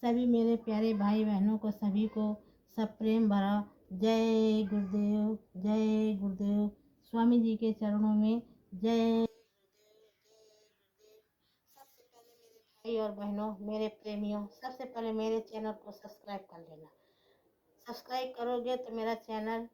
सभी मेरे प्यारे भाई बहनों को सभी को सब प्रेम भरा जय गुरुदेव, जय गुरुदेव। स्वामी जी के चरणों में जय। सबसे पहले मेरे भाई और बहनों, मेरे प्रेमियों, सबसे पहले मेरे चैनल को सब्सक्राइब कर लेना। सब्सक्राइब करोगे तो मेरा चैनल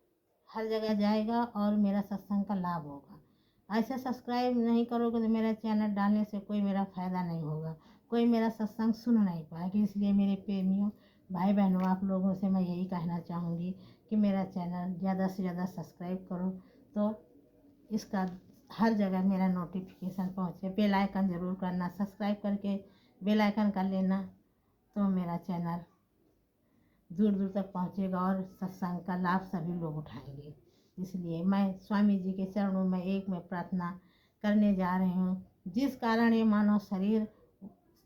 हर जगह जाएगा और मेरा सत्संग का लाभ होगा। ऐसे सब्सक्राइब नहीं करोगे तो मेरा चैनल डालने से कोई मेरा फ़ायदा नहीं होगा, कोई मेरा सत्संग सुन नहीं पाएगी। इसलिए मेरे प्रेमियों, भाई बहनों, आप लोगों से मैं यही कहना चाहूँगी कि मेरा चैनल ज़्यादा से ज़्यादा सब्सक्राइब करो तो इसका हर जगह मेरा नोटिफिकेशन पहुँचे। बेल आइकन ज़रूर करना, सब्सक्राइब करके बेल आइकन कर लेना तो मेरा चैनल दूर दूर तक पहुँचेगा और सत्संग का लाभ सभी लोग उठाएंगे। इसलिए मैं स्वामी जी के चरणों में मैं प्रार्थना करने जा रही हूँ। जिस कारण ये मानव शरीर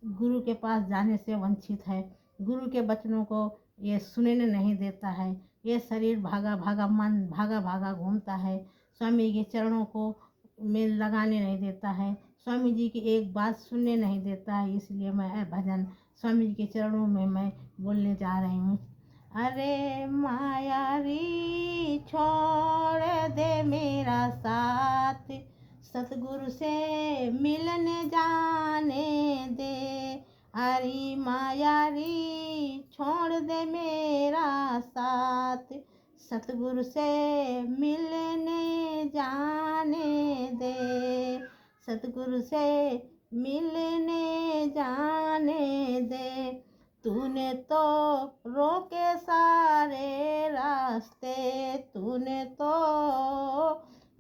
गुरु के पास जाने से वंचित है, गुरु के वचनों को ये सुनने नहीं देता है, ये शरीर भागा भागा मन भागा भागा घूमता है, स्वामी के चरणों को में लगाने नहीं देता है, स्वामी जी की एक बात सुनने नहीं देता है। इसलिए मैं भजन स्वामी जी के चरणों में मैं बोलने जा रही हूँ। अरे माया री छोड़ दे मेरा साथ, सतगुरु से मिलने जाने दे। अरे माया री छोड़ दे मेरा साथ, सतगुरु से मिलने जाने दे। सतगुरु से मिलने जाने दे। तूने तो रोके सारे रास्ते, तूने तो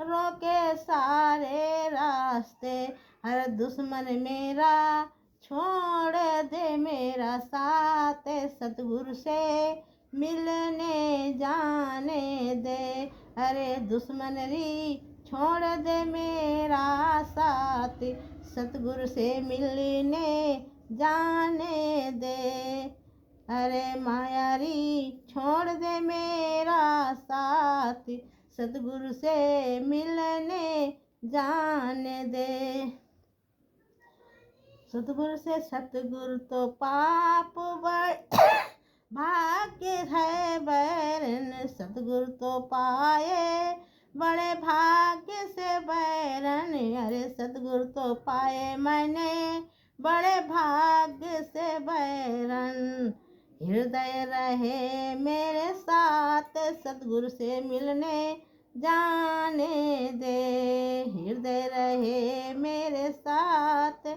रोके सारे रास्ते। हर दुश्मन मेरा छोड़ दे मेरा साथ, सतगुरु से मिलने जाने दे। अरे दुश्मन री छोड़ दे मेरा साथ, सतगुरु से मिलने जाने दे। अरे माया री छोड़ दे मेरा साथ, सतगुरु से मिलने जाने दे। सतगुरु से सतगुरु तो पाप भाग्य है बैरन, सतगुरु तो पाए बड़े भाग्य से बैरन। अरे सतगुरु तो पाए मैंने बड़े भाग्य से बैरन। हृदय रहे मेरे साथ, सतगुरु से मिलने जाने दे। हृदय रहे मेरे साथ,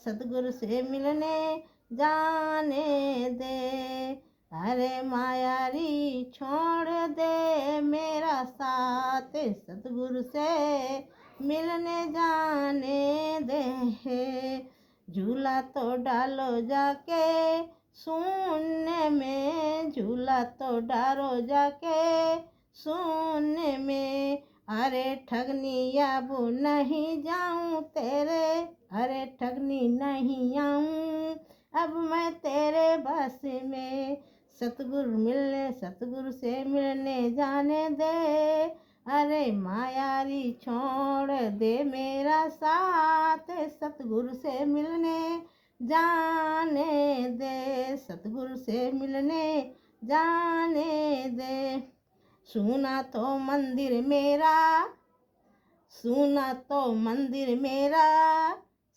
सतगुरु से मिलने जाने दे। अरे माया री छोड़ दे मेरा साथ, सतगुरु से मिलने जाने दे। झूला तो डालो जाके शून्य में, झूला तो डालो जाके शून्य में। अरे ठगनी अब नहीं जाऊं तेरे, अरे ठगनी नहीं आऊं अब मैं तेरे बस में। सतगुरु से मिलने जाने दे। अरे माया री छोड़ दे मेरा साथ, सतगुरु से मिलने जाने दे। सतगुरु से मिलने जाने दे। सुना तो मंदिर मेरा, सुना तो मंदिर मेरा,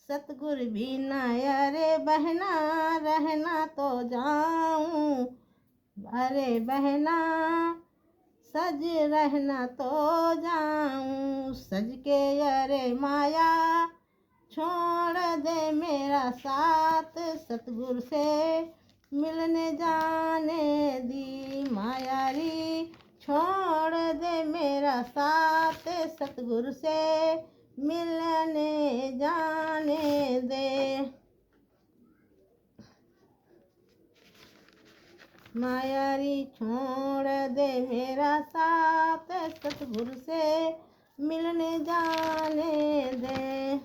सतगुरु बिना अरे बहना रहना तो जाऊं। अरे बहना सज रहना तो जाऊं। सज के अरे माया छोड़ दे मेरा साथ, सतगुरु से मिलने जाने दी। माया री छोड़ दे मेरा साथ, सतगुरु से मिलने जाने दे। माया री छोड़ दे मेरा साथ, सतगुरु से मिलने जाने दे।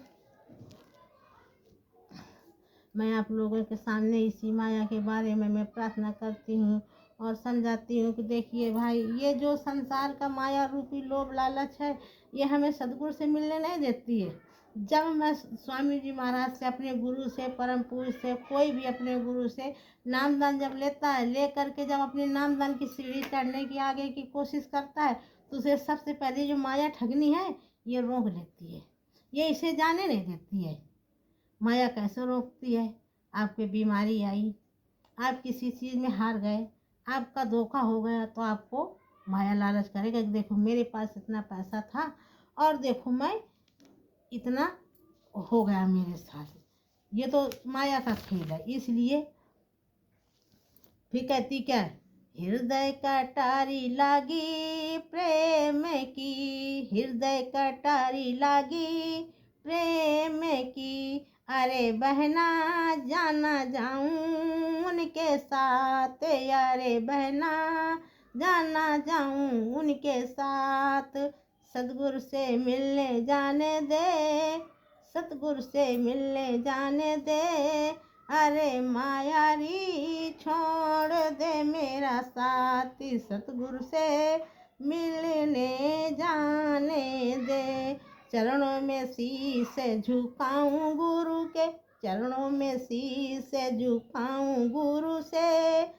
मैं आप लोगों के सामने इसी माया के बारे में मैं प्रार्थना करती हूँ और समझाती हूँ कि देखिए भाई, ये जो संसार का माया रूपी लोभ लालच है, ये हमें सद्गुरु से मिलने नहीं देती है। जब मैं स्वामी जी महाराज से, अपने गुरु से, परम पुरुष से, कोई भी अपने गुरु से नामदान जब लेता है, ले करके जब अपने नामदान की सीढ़ी चढ़ने की आगे की कोशिश करता है, तो उसे सबसे पहले जो माया ठगनी है ये रोक लेती है, ये इसे जाने नहीं देती है। माया कैसे रोकती है? आपके बीमारी आई, आप किसी चीज़ में हार गए, आपका धोखा हो गया, तो आपको माया लालच करेगा कि देखो मेरे पास इतना पैसा था और देखो मैं इतना हो गया मेरे साथ। ये तो माया का खेल है। इसलिए फिर कहती क्या, हृदय कटारी लागी प्रेम की, हृदय कटारी लागी प्रेम की, अरे बहना जाना जाऊं उनके साथ, अरे बहना जाना जाऊं उनके साथ, सतगुरु से मिलने जाने दे, सतगुरु से मिलने जाने दे, अरे मायारी छोड़ दे मेरा साथ, सतगुरु से मिलने जाने दे, चरणों में शीश झुकाऊं गुरु के, चरणों में शीश झुकाऊं गुरु से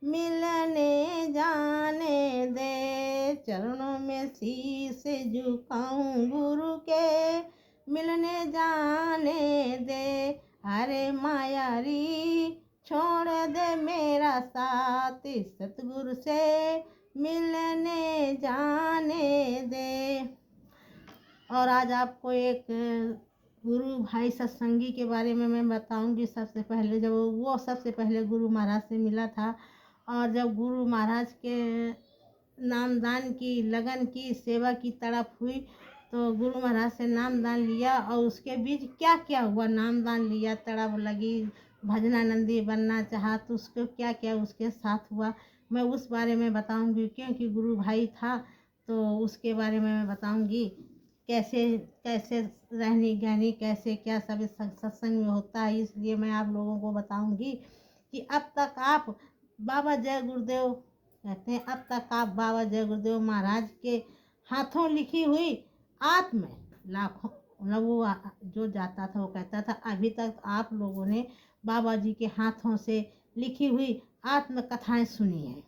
मिलने जाने दे, चरणों में शीश झुकाऊं गुरु के मिलने जाने दे, अरे मायारी छोड़ दे मेरा साथ, सतगुरु से मिलने जाने दे। और आज आपको एक गुरु भाई सत्संगी के बारे में मैं बताऊंगी। सबसे पहले जब वो सबसे पहले गुरु महाराज से मिला था, और जब गुरु महाराज के नामदान की लगन की, सेवा की तड़प हुई, तो गुरु महाराज से नामदान लिया, और उसके बीच क्या क्या हुआ, नामदान लिया, तड़प लगी, भजनानंदी बनना चाहा, तो उसको क्या क्या उसके साथ हुआ, मैं उस बारे में बताऊंगी। क्योंकि गुरु भाई था तो उसके बारे में मैं बताऊंगी, कैसे कैसे रहनी गहनी, कैसे क्या सब इस सत्संग में होता है। इसलिए मैं आप लोगों को बताऊंगी कि अब तक आप बाबा जय गुरुदेव कहते हैं, अब तक आप बाबा जय गुरुदेव महाराज के हाथों लिखी हुई आत्म लाखों, वो जो जाता था वो कहता था, अभी तक आप लोगों ने बाबा जी के हाथों से लिखी हुई आत्मकथाएं सुनी है।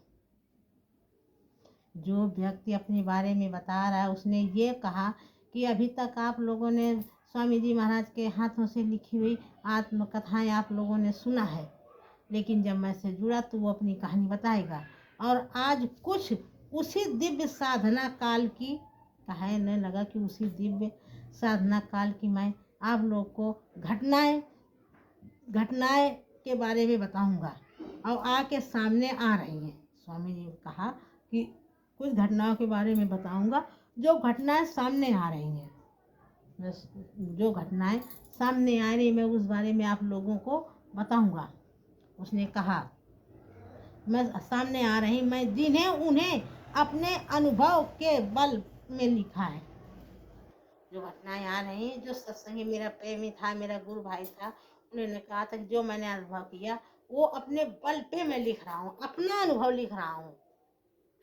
जो व्यक्ति अपने बारे में बता रहा है उसने ये कहा कि अभी तक आप लोगों ने स्वामी जी महाराज के हाथों से लिखी हुई आत्मकथाएं आप लोगों ने सुना है, लेकिन जब मैं से जुड़ा तो वो अपनी कहानी बताएगा। और आज कुछ उसी दिव्य साधना काल की कहने लगा कि उसी दिव्य साधना काल की मैं आप लोग को घटनाएं के बारे में बताऊंगा, और आके सामने आ रही हैं। स्वामी जी ने कहा कि कुछ घटनाओं के बारे में बताऊंगा जो घटनाएं सामने आ रही हैं, जो घटनाएं सामने आ रही मैं उस बारे में आप लोगों को बताऊंगा। उसने कहा मैं सामने आ रही, मैं जिन्हें उन्हें अपने अनुभव के बल में लिखा है। जो घटनाएं आ रही, जो सत्संगी मेरा प्रेमी था, मेरा गुरु भाई था, उन्होंने कहा था जो मैंने अनुभव किया वो अपने बल पे मैं लिख रहा हूँ, अपना अनुभव लिख रहा हूँ,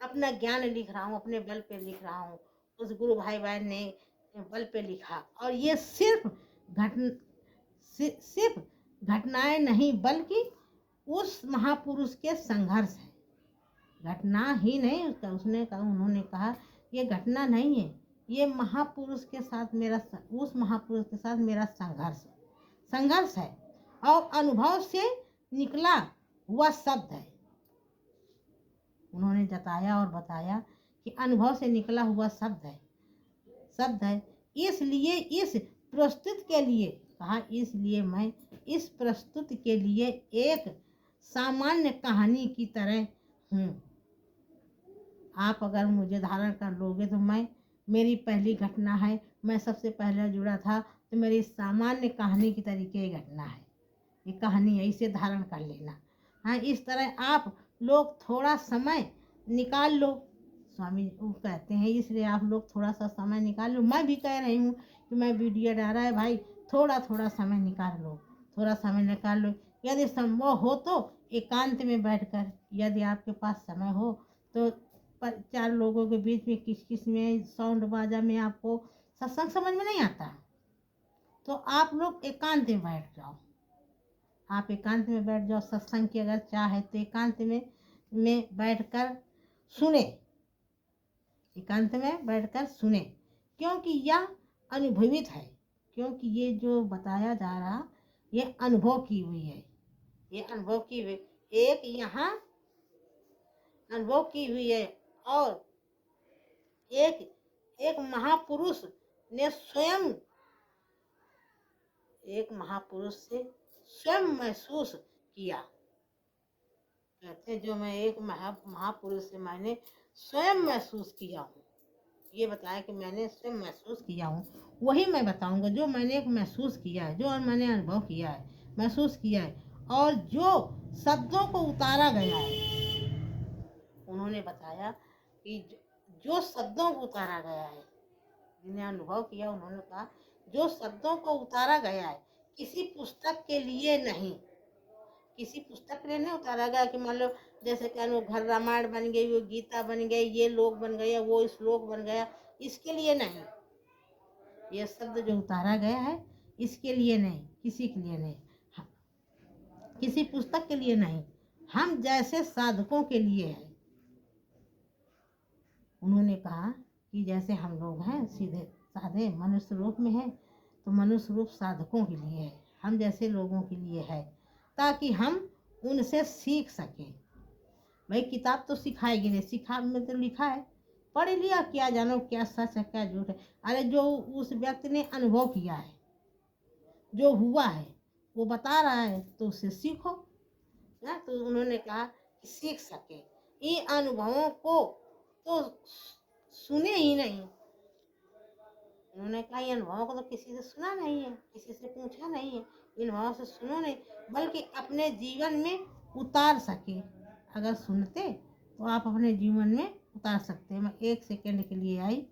अपना ज्ञान लिख रहा हूँ, अपने बल पे लिख रहा हूँ। उस गुरु भाई बहन ने बल पे लिखा, और ये सिर्फ घटनाएं नहीं बल्कि उस महापुरुष के संघर्ष है, घटना ही नहीं। उसने कहा, उन्होंने कहा ये घटना नहीं है, ये महापुरुष के साथ मेरा, उस महापुरुष के साथ मेरा संघर्ष है, और अनुभव से निकला हुआ शब्द है। उन्होंने जताया और बताया कि अनुभव से निकला हुआ शब्द है। इसलिए इस प्रस्तुत के लिए कहा, इसलिए मैं इस प्रस्तुत के लिए एक सामान्य कहानी की तरह हूँ। आप अगर मुझे धारण कर लोगे तो मेरी पहली घटना है, मैं सबसे पहले जुड़ा था तो मेरी सामान्य कहानी की तरीके की घटना है। ये कहानी है, इसे धारण कर लेना। हाँ, इस तरह आप लोग थोड़ा समय निकाल लो, स्वामी जी कहते हैं, इसलिए आप लोग थोड़ा सा समय निकाल लो। मैं भी कह रही हूँ कि मैं वीडियो डाल रहा है भाई, थोड़ा समय निकाल लो, थोड़ा समय निकाल लो। यदि संभव हो तो एकांत में बैठकर, यदि आपके पास समय हो तो 4 लोगों के बीच में किस में साउंड बाजा में आपको सत्संग समझ में नहीं आता, तो आप लोग एकांत में बैठ जाओ। आप एकांत में बैठ जाओ। सत्संग की अगर चाह है तो एकांत में बैठकर सुने। एकांत में बैठकर सुने, क्योंकि यह अनुभवित है। क्योंकि ये जो बताया जा रहा ये अनुभव की हुई है। ये अनुभव की हुई एक यहाँ अनुभव की हुई है। और एक एक महापुरुष ने स्वयं एक महापुरुष से स्वयं महसूस किया। कहते जो मैं एक महापुरुष से मैंने स्वयं महसूस किया हूँ। ये बताया कि मैंने स्वयं महसूस किया हूँ, वही मैं बताऊंगा जो मैंने एक महसूस किया है, जो मैंने अनुभव किया है, महसूस किया है, और जो शब्दों को उतारा गया है। उन्होंने बताया कि जो शब्दों को उतारा गया है, जिन्हें अनुभव किया उन्होंने कहा जो शब्दों को उतारा गया है किसी पुस्तक के लिए नहीं। किसी पुस्तक के लिए नहीं उतारा गया कि मान लो जैसे कि वो घर रामायण बन गई, वो गीता बन गई, ये लोक बन गया, वो श्लोक बन गया, इसके लिए नहीं। ये शब्द जो उतारा गया है इसके लिए नहीं, किसी के लिए नहीं, किसी पुस्तक के लिए नहीं, हम जैसे साधकों के लिए है। उन्होंने कहा कि जैसे हम लोग हैं सीधे साधे मनुष्य रूप में हैं, तो मनुष्य रूप साधकों के लिए है, हम जैसे लोगों के लिए है, ताकि हम उनसे सीख सकें। भाई किताब तो सिखाएगी नहीं, सिखा में तो लिखा है, पढ़ लिया, क्या जानो क्या सच है क्या झूठ है। अरे जो उस व्यक्ति ने अनुभव किया है, जो हुआ है वो बता रहा है, तो उससे सीखो ना। तो उन्होंने कहा कि सीख सके इन अनुभवों को तो सुने ही नहीं। उन्होंने कहा इन अनुभवों को तो किसी से सुना नहीं है, किसी से पूछा नहीं है, इन अनुभवों से सुनो नहीं, बल्कि अपने जीवन में उतार सके। अगर सुनते तो आप अपने जीवन में उतार सकते हैं। मैं 1 सेकंड के लिए आई।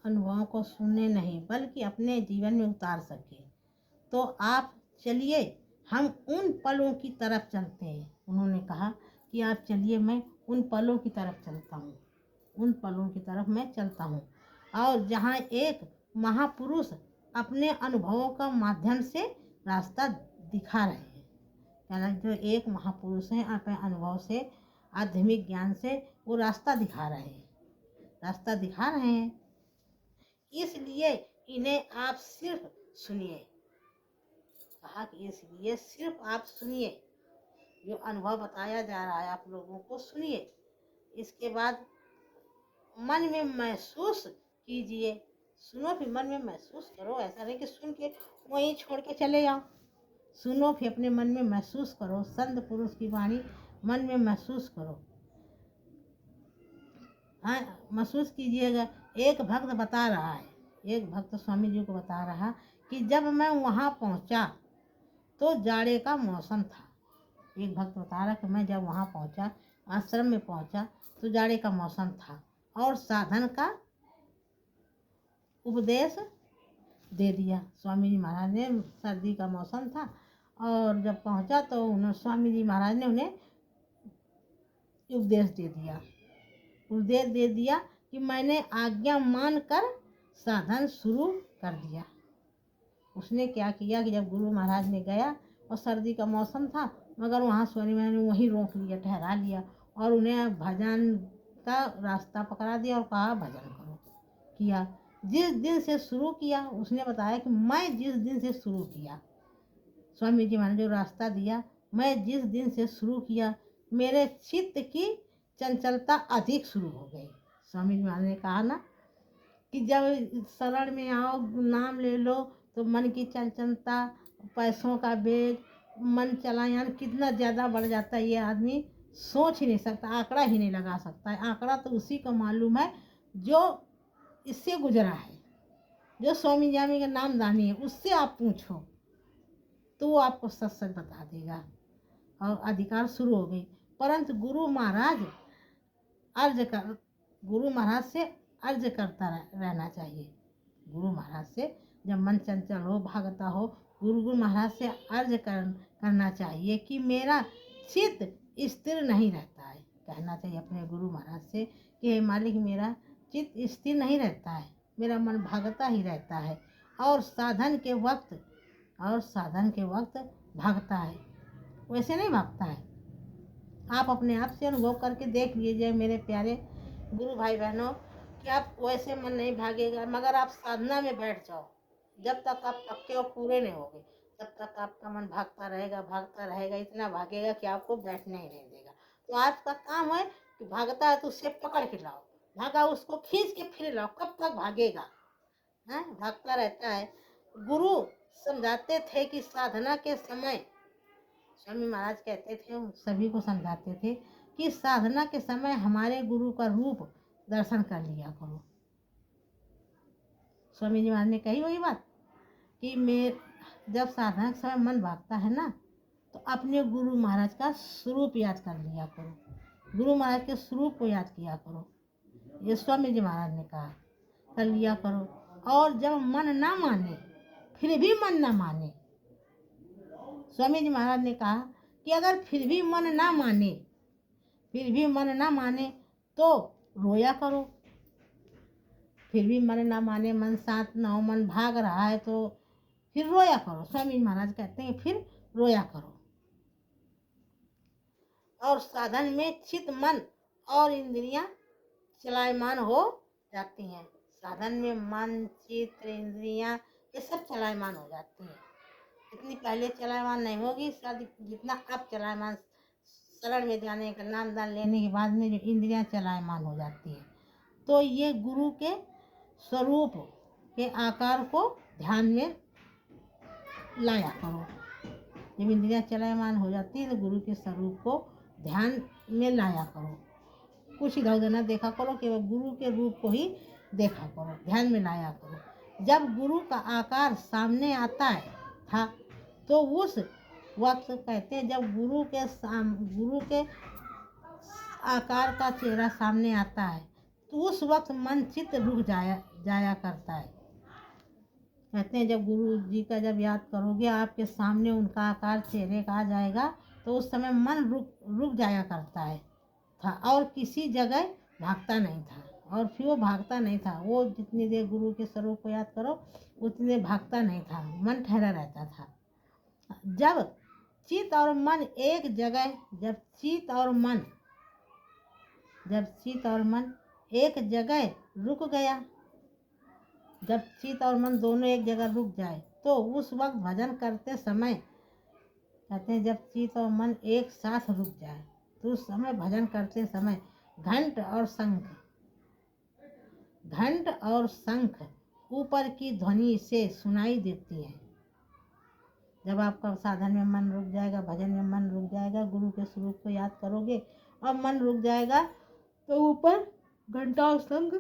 अनुभवों को सुनने नहीं बल्कि अपने जीवन में उतार सके। तो आप चलिए हम उन पलों की तरफ चलते हैं। उन्होंने कहा कि आप चलिए, मैं उन पलों की तरफ चलता हूँ, उन पलों की तरफ मैं चलता हूँ, और जहाँ एक महापुरुष अपने अनुभवों का माध्यम से रास्ता दिखा रहे हैं। यानी जो एक महापुरुष हैं अपने अनुभव से, आध्यात्मिक ज्ञान से वो रास्ता दिखा रहे हैं, रास्ता दिखा रहे हैं। इसलिए इन्हें आप सिर्फ सुनिए। कहा कि इसलिए सिर्फ आप सुनिए, जो अनुभव बताया जा रहा है आप लोगों को सुनिए। इसके बाद मन में महसूस कीजिए। सुनो फिर मन में महसूस करो, ऐसा नहीं कि सुन के वहीं छोड़ के चले जाओ। सुनो फिर अपने मन में महसूस करो, संत पुरुष की वाणी मन में महसूस करो। हाँ, महसूस कीजिएगा। एक भक्त बता रहा है, एक भक्त स्वामी जी को बता रहा कि जब मैं वहाँ पहुँचा तो जाड़े का मौसम था। एक भक्त बता रहा कि मैं जब वहाँ पहुँचा, आश्रम में पहुँचा तो जाड़े का मौसम था, और साधन का उपदेश दे दिया। स्वामी जी महाराज ने, सर्दी का मौसम था और जब पहुंचा तो उन्होंने, स्वामी जी महाराज ने उन्हें उपदेश दे दिया। उपदेश दे दिया कि मैंने आज्ञा मान कर साधन शुरू कर दिया। उसने क्या किया कि जब गुरु महाराज ने गया और सर्दी का मौसम था, मगर वहाँ स्वामी महाराज ने वहीं रोक लिया, ठहरा लिया और उन्हें भजन का रास्ता पकड़ा दिया और कहा भजन करो। किया। जिस दिन से शुरू किया, उसने बताया कि मैं जिस दिन से शुरू किया, स्वामी जी महाराज ने जो रास्ता दिया, मैं जिस दिन से शुरू किया, मेरे चित्त की चंचलता अधिक शुरू हो गई। स्वामी जी महाराज ने कहा ना कि जब शरण में आओ, नाम ले लो, तो मन की चंचलता, पैसों का वेग, मन चलायन कितना ज़्यादा बढ़ जाता है, ये आदमी सोच ही नहीं सकता, आंकड़ा ही नहीं लगा सकता है। आंकड़ा तो उसी को मालूम है जो इससे गुजरा है, जो स्वामी जामी का नाम दानी है। उससे आप पूछो तो वो आपको सच सच बता देगा। और अधिकार शुरू हो गई। परंतु गुरु महाराज से अर्ज करता रहना चाहिए। गुरु महाराज से जब मन चंचल हो, भागता हो, गुरु महाराज से अर्ज करना चाहिए कि मेरा चित्त स्थिर नहीं रहता है। कहना चाहिए अपने गुरु महाराज से कि हे मालिक, मेरा चित्त स्थिर नहीं रहता है, मेरा मन भागता ही रहता है और साधन के वक्त भागता है। वैसे नहीं भागता है। आप अपने आप से अनुभव करके देख लीजिए मेरे प्यारे गुरु भाई बहनों कि आप वैसे मन नहीं भागेगा। मगर आप साधना में बैठ जाओ, जब तक आप पक्के और पूरे नहीं होगे तब तक आपका मन भागता रहेगा, इतना भागेगा कि आपको बैठने ही नहीं देगा। तो आज का काम है कि भागता है तो उससे पकड़ के लाओ, भागा उसको खींच के फिर लाओ। कब तक भागेगा? भागता रहता है। गुरु समझाते थे कि साधना के समय, स्वामी महाराज कहते थे, सभी को समझाते थे कि साधना के समय हमारे गुरु का रूप दर्शन कर लिया करो। स्वामी जी महाराज ने कही वही बात कि जब साधना के समय मन भागता है ना, तो अपने गुरु महाराज का स्वरूप याद कर लिया करो, गुरु महाराज के स्वरूप को याद किया करो। ये स्वामी जी महाराज ने कहा, कर लिया करो। और जब मन ना माने, फिर भी मन ना माने, स्वामी जी महाराज ने कहा कि अगर फिर भी मन ना माने तो रोया करो। फिर भी मन ना माने, मन शांत ना हो, मन भाग रहा है, तो फिर रोया करो। स्वामी महाराज कहते हैं फिर रोया करो। और साधन में चित्त, मन और इंद्रियां चलायमान हो जाती हैं। साधन में मन, चित्त, इंद्रियां ये सब चलायमान हो जाती हैं। इतनी पहले चलायमान नहीं होगी जितना अब चलायमान, शरण में जाने का, नाम दान लेने के बाद में जो इंद्रियां चलायमान हो जाती है। तो ये गुरु के स्वरूप के आकार को ध्यान में लाया करो। जब इंद्रियां चलायमान हो जाती है तो गुरु के स्वरूप को ध्यान में लाया करो। कुछ इधर उधर न देखा करो, केवल गुरु के रूप को ही देखा करो, ध्यान में लाया करो। जब गुरु का आकार सामने आता था तो उस वक्त कहते हैं, जब गुरु के आकार का चेहरा सामने आता है तो उस वक्त मन चित्त रुक जाया करता है। कहते हैं जब गुरु जी का जब याद करोगे, आपके सामने उनका आकार चेहरे का आ जाएगा तो उस समय मन रुक जाया करता था और किसी जगह भागता नहीं था। और फिर वो भागता नहीं था, वो जितनी देर गुरु के स्वरूप को याद करो उतनी देर भागता नहीं था, मन ठहरा रहता था। जब चित्त और मन एक जगह, जब चित्त और मन एक जगह रुक गया, जब चित्त और मन दोनों एक जगह रुक जाए तो उस वक्त भजन करते समय, कहते हैं जब चित्त और मन एक साथ रुक जाए तो उस समय भजन करते समय घंट और शंख ऊपर की ध्वनि से सुनाई देती है। जब आपका साधन में मन रुक जाएगा, भजन में मन रुक जाएगा, गुरु के स्वरूप को याद करोगे और मन रुक जाएगा तो ऊपर घंटा और शंख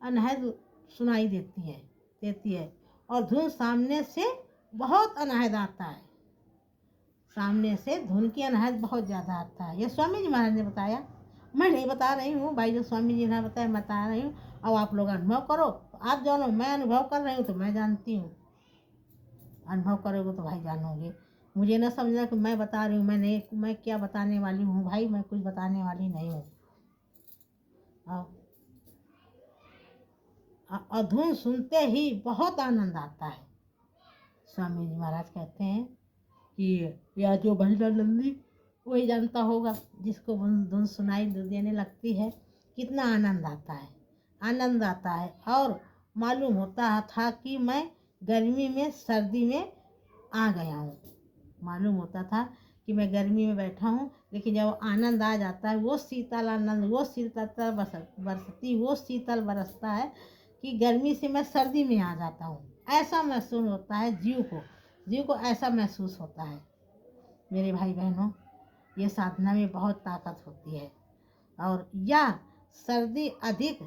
अनहद सुनाई देती है और धुन सामने से बहुत अनहद आता है। सामने से धुन की अनहद बहुत ज़्यादा आता है। ये स्वामी जी महाराज ने बताया, मैं नहीं बता रही हूँ भाई, जो स्वामी जी ने बताया बता रही हूँ। अब आप लोग अनुभव करो तो आप जानो, मैं अनुभव कर रही हूँ तो मैं जानती हूँ, अनुभव करोगे तो भाई जानोगे। मुझे ना समझना कि मैं बता रही हूँ, मैं क्या बताने वाली हूँ भाई, मैं कुछ बताने वाली नहीं हूँ। और धुन सुनते ही बहुत आनंद आता है। स्वामी जी महाराज कहते हैं कि या जो भजन नंदी वही जानता होगा, जिसको धुन सुनाई देने लगती है कितना आनंद आता है, आनंद आता है। और मालूम होता था कि मैं गर्मी में सर्दी में आ गया हूँ, मालूम होता था कि मैं गर्मी में बैठा हूँ, लेकिन जब आनंद आ जाता है, वो शीतल आनंद, वो शीतलता बरसती, वो शीतल बरसता है कि गर्मी से मैं सर्दी में आ जाता हूँ। ऐसा महसूस होता है जीव को ऐसा महसूस होता है। मेरे भाई बहनों, ये साधना में बहुत ताकत होती है। और यह सर्दी अधिक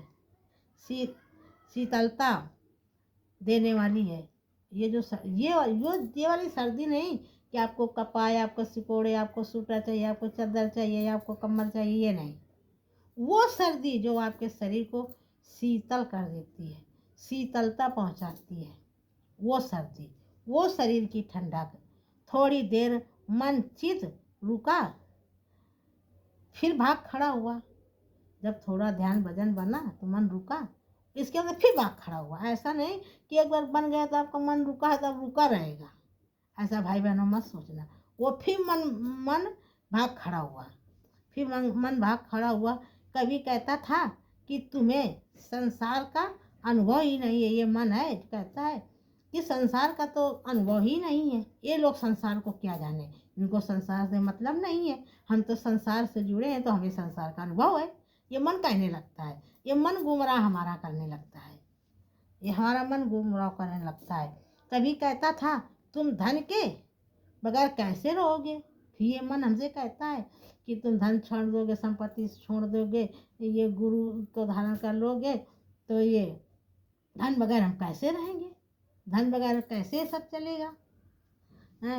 शीतलता देने वाली है। ये वाली सर्दी नहीं कि आपको कपाए, आपको सिकोड़े, आपको सूटर चाहिए, आपको चादर चाहिए, आपको कम्बल चाहिए, ये नहीं। वो सर्दी जो आपके शरीर को शीतल कर देती है, शीतलता पहुंचाती है, वो सर्दी, वो शरीर की ठंडक। थोड़ी देर मन चित रुका, फिर भाग खड़ा हुआ। जब थोड़ा ध्यान भजन बना तो मन रुका, इसके अंदर फिर भाग खड़ा हुआ। ऐसा नहीं कि एक बार बन गया तो आपका मन रुका है तब रुका रहेगा, ऐसा भाई बहनों मत सोचना। वो फिर मन भाग खड़ा हुआ, फिर मन भाग खड़ा हुआ। कभी कहता था कि तुम्हें संसार का अनुभव ही नहीं है, ये मन है कहता है कि संसार का तो अनुभव ही नहीं है। ये लोग संसार को क्या जाने, इनको संसार से मतलब नहीं है, हम तो संसार से जुड़े हैं तो हमें संसार का अनुभव है। ये मन कहने लगता है, ये मन गुमराह हमारा करने लगता है, ये हमारा मन गुमराह करने लगता है। कभी कहता था तुम धन के बगैर कैसे रहोगे, फिर ये मन हमसे कहता है कि तुम धन छोड़ दोगे, संपत्ति छोड़ दोगे, ये गुरु को धारण कर लोगे तो ये धन बगैर हम कैसे रहेंगे, धन बगैर कैसे सब चलेगा।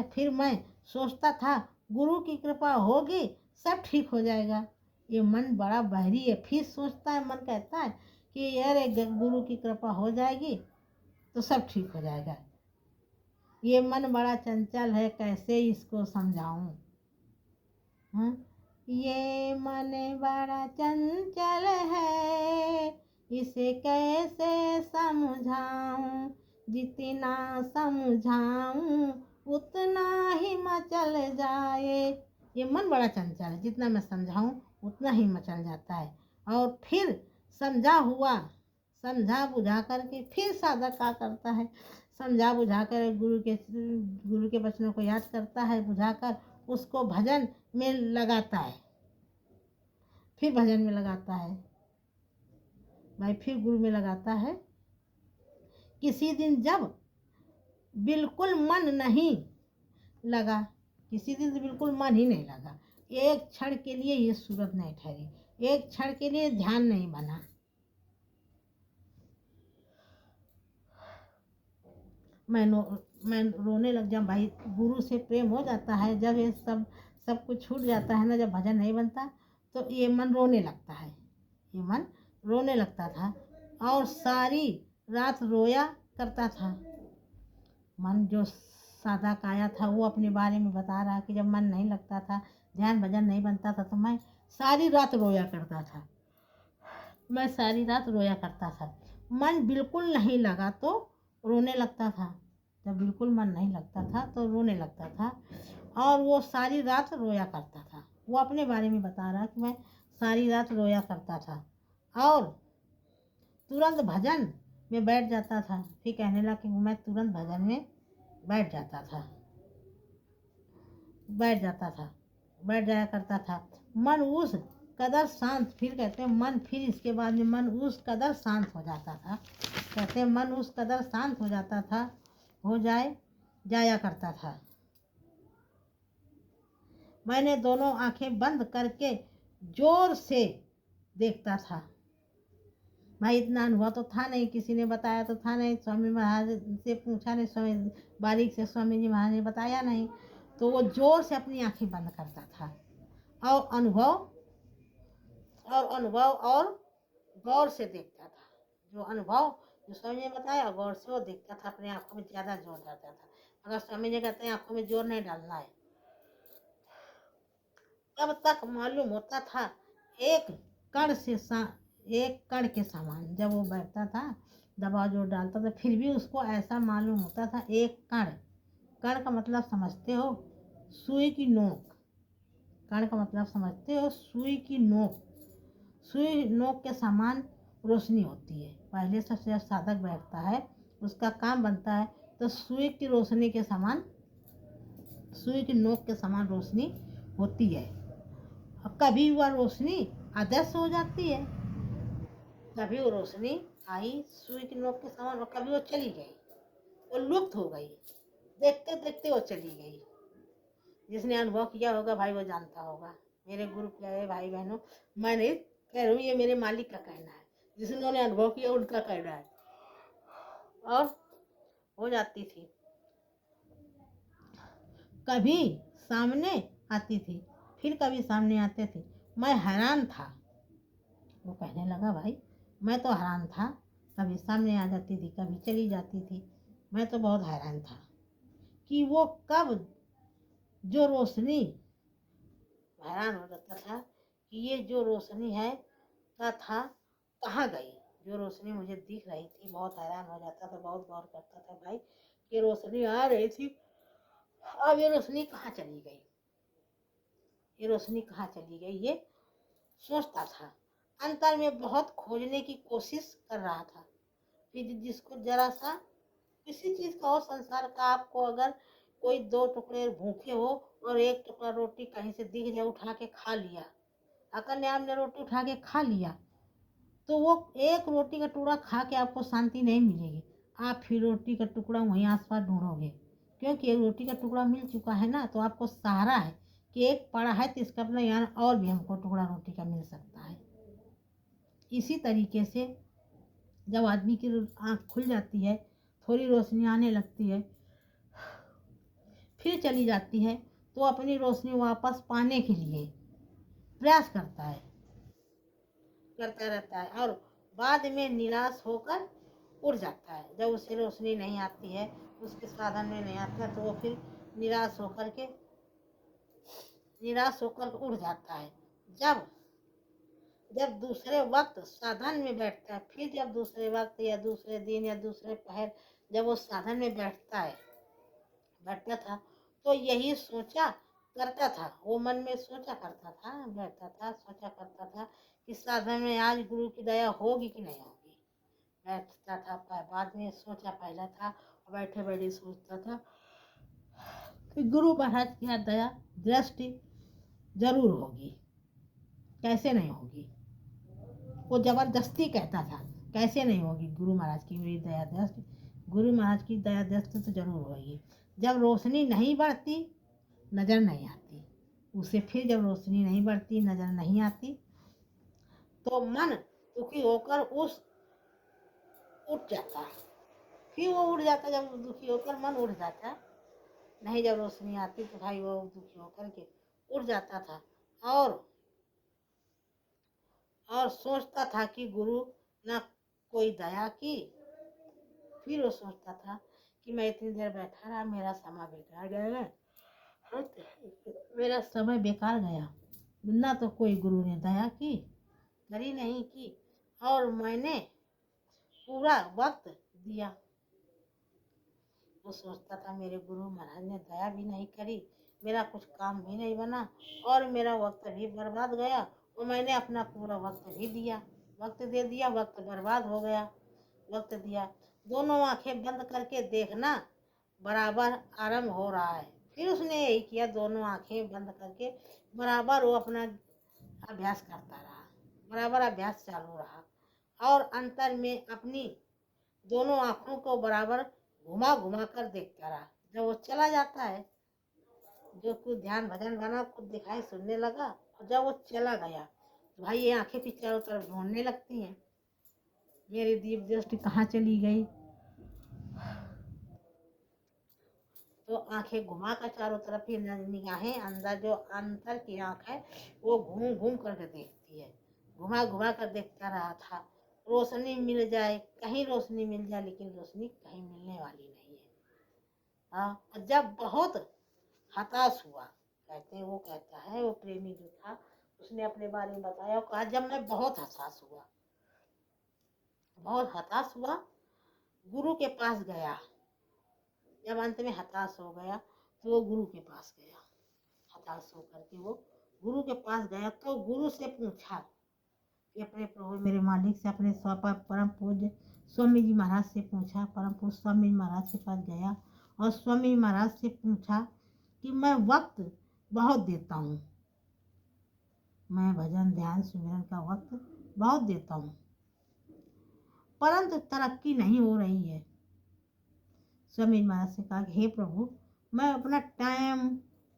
फिर मैं सोचता था गुरु की कृपा होगी सब ठीक हो जाएगा। ये मन बड़ा बहरी है, फिर सोचता है, मन कहता है कि यार गुरु की कृपा हो जाएगी तो सब ठीक हो जाएगा। ये मन बड़ा चंचल है, कैसे इसको समझाऊं। ये मन बड़ा चंचल है, इसे कैसे समझाऊं, जितना समझाऊं उतना ही मचल जाए। ये मन बड़ा चंचल है, जितना मैं समझाऊं उतना ही मचल जाता है। और फिर समझा बुझा करके फिर साधक क्या करता है, समझा बुझा कर गुरु के वचनों को याद करता है, बुझाकर उसको भजन में लगाता है, फिर भजन में लगाता है भाई, फिर गुरु में लगाता है। किसी दिन जब बिल्कुल मन नहीं लगा, किसी दिन तो बिल्कुल मन ही नहीं लगा, एक क्षण के लिए ये सूरत नहीं ठहरी, एक क्षण के लिए ध्यान नहीं बना, मैं रोने लग जाऊँ भाई। गुरु से प्रेम हो जाता है जब ये सब कुछ छूट जाता है ना, जब भजन नहीं बनता तो ये मन रोने लगता है, ये मन रोने लगता था और सारी रात रोया करता था। मन जो सादा काया था वो अपने बारे में बता रहा कि जब मन नहीं लगता था, ध्यान भजन नहीं बनता था तो मैं सारी रात रोया करता था, मैं सारी रात रोया करता था। मन बिल्कुल नहीं लगा तो रोने लगता था, जब बिल्कुल मन नहीं लगता था तो रोने लगता था और वो सारी रात रोया करता था। वो अपने बारे में बता रहा कि मैं सारी रात रोया करता था और तुरंत भजन में बैठ जाता था। फिर कहने लगा कि मैं तुरंत भजन में बैठ जाया करता था। मन उस कदर शांत, फिर कहते हैं मन, फिर इसके बाद में मन उस कदर शांत हो जाता था, कहते हैं मन उस कदर शांत हो जाता था, जाया करता था। मैंने दोनों आंखें बंद करके जोर से देखता था। भाई इतना अनुभव तो था नहीं, किसी ने बताया तो था नहीं, स्वामी महाराज से पूछा नहीं, स्वामी बारीक से स्वामी जी महाराज ने बताया नहीं, तो वो जोर से अपनी आंखें बंद करता था और अनुभव और गौर से देखता था। जो अनुभव जो स्वामी जी ने बताया गौर से वो देखता था, अपने आंखों में ज्यादा जोर डालता था। अगर स्वामी जी कहते हैं आंखों में जोर नहीं डालना है, तब तक मालूम होता था एक कण से एक कण के समान जब वो बैठता था, दबाव जोर डालता था, फिर भी उसको ऐसा मालूम होता था एक कण। कण का मतलब समझते हो? सुई की नोक। कण का मतलब समझते हो? सुई की नोक। सुई नोक के समान रोशनी होती है। पहले सबसे जब साधक बैठता है, उसका काम बनता है तो सुई की रोशनी के समान, सुई की नोक के समान रोशनी होती है। अब कभी वह रोशनी अदृश्य हो जाती है, कभी वो रोशनी आई सुई की नोक के समान, और कभी वो चली गई, वो लुप्त हो गई, देखते देखते वो चली गई। जिसने अनुभव किया होगा भाई वो जानता होगा। मेरे गुरु प्यारे भाई बहनों, मैं नहीं कह रही हूँ, ये मेरे मालिक का कहना है, जिन्होंने अनुभव किया उनका कहना है। और हो जाती थी, कभी सामने आती थी, फिर कभी सामने आते थे। मैं हैरान था। वो कहने लगा भाई मैं तो हैरान था, कभी सामने आ जाती थी, कभी चली जाती थी। मैं तो बहुत हैरान था कि वो कब, जो रोशनी, हैरान हो जाता था कि ये जो रोशनी है का था कहाँ गई। जो रोशनी मुझे दिख रही थी, बहुत हैरान हो जाता था, बहुत गौर करता था भाई कि रोशनी आ रही थी, अब ये रोशनी कहाँ चली गई, ये रोशनी कहाँ चली गई, ये सोचता था। अंतर में बहुत खोजने की कोशिश कर रहा था। फिर जिसको जरा सा किसी चीज का हो संसार का, आपको अगर कोई दो टुकड़े भूखे हो और एक टुकड़ा रोटी कहीं से दिख जाए, उठा के खा लिया, अगर ने आपने रोटी उठा के खा लिया, तो वो एक रोटी का टुकड़ा खा के आपको शांति नहीं मिलेगी। आप फिर रोटी का टुकड़ा वहीं आसपास ढूंढोगे, क्योंकि एक रोटी का टुकड़ा मिल चुका है ना, तो आपको सहारा है कि एक पड़ा है तो इसका अपना यहाँ और भी हमको टुकड़ा रोटी का मिल सकता है। इसी तरीके से जब आदमी की आँख खुल जाती है, थोड़ी रोशनी आने लगती है, फिर चली जाती है, तो अपनी रोशनी वापस पाने के लिए प्रयास करता रहता है, और बाद में निराश होकर उड़ जाता है। जब उसे रोशनी नहीं आती है, उसके साधन में नहीं आता है, तो वो फिर निराश होकर उड़ जाता है। जब जब दूसरे वक्त साधन में बैठता है, फिर जब दूसरे वक्त या दूसरे दिन या दूसरे पहर जब वो साधन में बैठता था, तो यही सोचा करता था, वो मन में सोचा करता था, बैठता था सोचा करता था कि साधन में आज गुरु की दया होगी कि नहीं होगी। बैठता था, बाद में सोचा पहला था, बैठे बैठे सोचता था कि गुरु महाराज की यहाँ दया दृष्टि जरूर होगी, कैसे नहीं होगी। वो जबरदस्ती कहता था कैसे नहीं होगी गुरु महाराज की मेरी दया दृष्टि, गुरु महाराज की दया दृष्टि तो जरूर होगी। जब रोशनी नहीं बढ़ती, नजर नहीं आती उसे, फिर जब रोशनी नहीं बढ़ती, नजर नहीं आती, तो मन दुखी होकर उठ जाता, फिर वो उठ जाता। जब दुखी होकर मन उठ जाता, नहीं जब रोशनी आती तो भाई वो दुखी होकर के उठ जाता था, और सोचता था कि गुरु ना कोई दया की। फिर वो सोचता था कि मैं इतनी देर बैठा रहा, मेरा समय बेकार गया, मेरा समय बेकार गया, ना तो कोई गुरु ने दया की, करी नहीं की, और मैंने पूरा वक्त दिया। वो सोचता था मेरे गुरु महाराज ने दया भी नहीं करी, मेरा कुछ काम भी नहीं बना, और मेरा वक्त भी बर्बाद गया, और मैंने अपना पूरा वक्त भी दिया, वक्त दे दिया, वक्त बर्बाद हो गया। वक्त दिया, दोनों आंखें बंद करके देखना बराबर आरंभ हो रहा है। फिर उसने यही किया, दोनों आंखें बंद करके बराबर वो अपना अभ्यास करता रहा, बराबर अभ्यास चालू रहा, और अंतर में अपनी दोनों आंखों को बराबर घुमा घुमा कर देखता रहा। जब वो चला जाता है, जो कुछ ध्यान भजन बना, कुछ दिखाई सुनने लगा, और जब वो चला गया तो भाई ये आंखें फिर चारों तरफ ढूंढने लगती हैं, मेरी दीप दृष्टि कहाँ चली गई। तो आंखें घुमा कर चारों तरफ, फिर निगाहें अंदर, जो अंतर की आंख है वो घूम घूम करके देखती है, घुमा घुमा कर देखता रहा था। रोशनी मिल जाए, कहीं रोशनी मिल जाए, लेकिन रोशनी कहीं मिलने वाली नहीं है। हाँ, और जब बहुत हताश हुआ, कहते हैं, वो कहता है, वो प्रेमी जो था उसने अपने बारे में बताया, कहा जब मैं बहुत हताश हुआ, गुरु के पास गया। जब अंत में हताश हो गया तो वो गुरु के पास गया। हताश होकर के वो गुरु के पास गया तो गुरु से पूछा कि अपने प्रभु मेरे मालिक से, अपने परम पूज्य स्वामी जी महाराज से पूछा। परम पूज्य स्वामी जी महाराज के पास गया और स्वामी जी महाराज से पूछा कि मैं वक्त बहुत देता हूँ, मैं भजन ध्यान सुमिरन का वक्त बहुत देता हूँ, परंतु तरक्की नहीं हो रही है। स्वामी महाराज से कहा, हे प्रभु, मैं अपना टाइम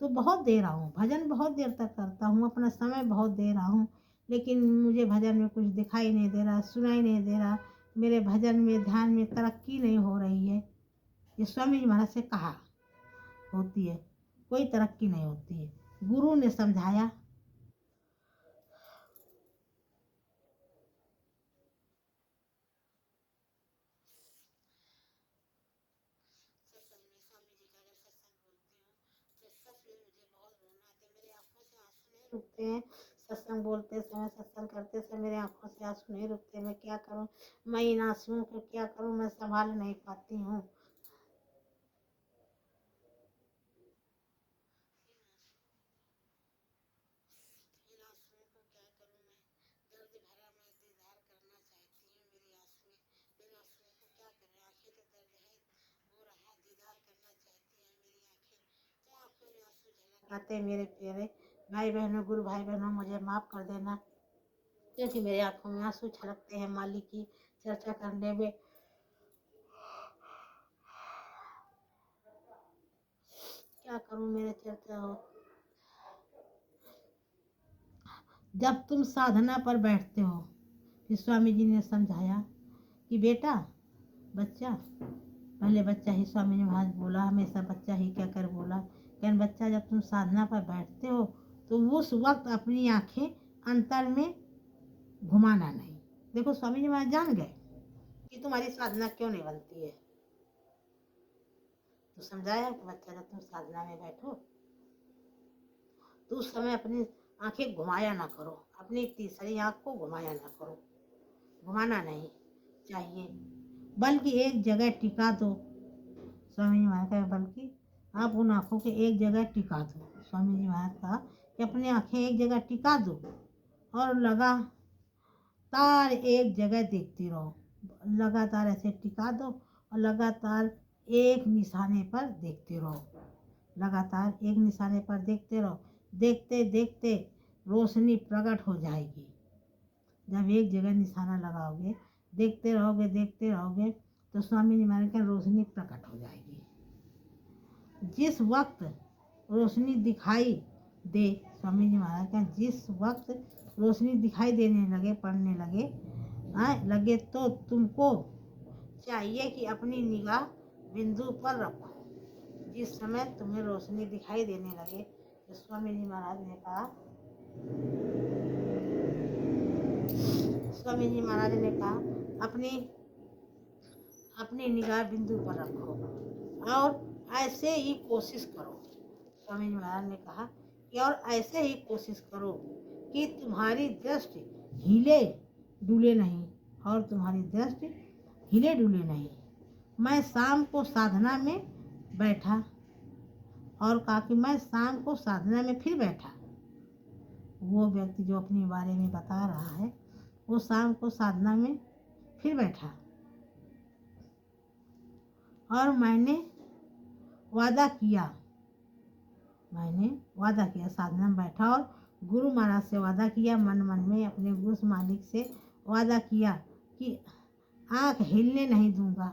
तो बहुत दे रहा हूँ, भजन बहुत देर तक करता हूँ, अपना समय बहुत दे रहा हूँ, लेकिन मुझे भजन में कुछ दिखाई नहीं दे रहा, सुनाई नहीं दे रहा, मेरे भजन में ध्यान में तरक्की नहीं हो रही है। ये स्वामी जी महाराज से कहा होती है, कोई तरक्की नहीं होती है। गुरु ने समझाया। रुकते हैं, सत्संग बोलते समय, सत्संग करते समय मेरे आंखों से आंसू नहीं रुकते। मैं क्या करूं, मैं इन आंसुओं को क्या करूं, मैं संभाल नहीं पाती हूँ। आते मेरे प्यारे भाई बहनों, गुरु भाई बहनों, मुझे माफ कर देना, क्योंकि मेरे आंखों में आंसू छलकते हैं मालिक की चर्चा करने में। क्या करूं, मेरे चर्चा हो। जब तुम साधना पर बैठते हो, फिर स्वामी जी ने समझाया कि बेटा, बच्चा, पहले बच्चा ही स्वामी जी महाराज बोला, हमेशा बच्चा ही क्या कर बोला, कहन बच्चा, जब तुम साधना पर बैठते हो तो उस वक्त अपनी आंखें अंतर में घुमाना नहीं। देखो, स्वामी जी महाराज जान गए कि तुम्हारी साधना क्यों नहीं बनती है, तो समझाया कि बच्चा, जब तुम साधना में बैठो तो उस समय अपनी आंखें घुमाया ना करो, अपनी तीसरी आंख को घुमाया ना करो, घुमाना नहीं चाहिए, बल्कि एक जगह टिका दो। स्वामी जी महाराज कहा, बल्कि आप उन आँखों के एक जगह टिका दो। स्वामी जी महाराज कहा कि अपनी आँखें एक जगह टिका दो और लगातार एक जगह देखती रहो। लगातार ऐसे टिका दो और लगातार एक निशाने पर देखते रहो। लगातार एक निशाने पर देखते रहो। देखते देखते रोशनी प्रकट हो जाएगी। जब एक जगह निशाना लगाओगे, देखते रहोगे तो स्वामी जी महाराज की रोशनी प्रकट हो जाएगी। जिस वक्त रोशनी दिखाई दे, स्वामी जी महाराज का, जिस वक्त रोशनी दिखाई देने लगे, पड़ने लगे तो तुमको चाहिए कि अपनी निगाह बिंदु पर रखो। जिस समय तुम्हें रोशनी दिखाई देने लगे, तो स्वामी जी महाराज ने कहा, स्वामी जी महाराज ने कहा, अपनी निगाह बिंदु पर रखो और ऐसे ही कोशिश करो। स्वामी जी महाराज ने कहा कि और ऐसे ही कोशिश करो कि तुम्हारी दृष्टि हिले डुले नहीं, और तुम्हारी दृष्टि हिले डुले नहीं। मैं शाम को साधना में बैठा और कहा कि मैं शाम को साधना में फिर बैठा। वो व्यक्ति जो अपने बारे में बता रहा है, वो शाम को साधना में फिर बैठा और मैंने वादा किया साधना में बैठा और गुरु महाराज से वादा किया, मन मन में अपने गुरु मालिक से वादा किया कि आँख हिलने नहीं दूंगा,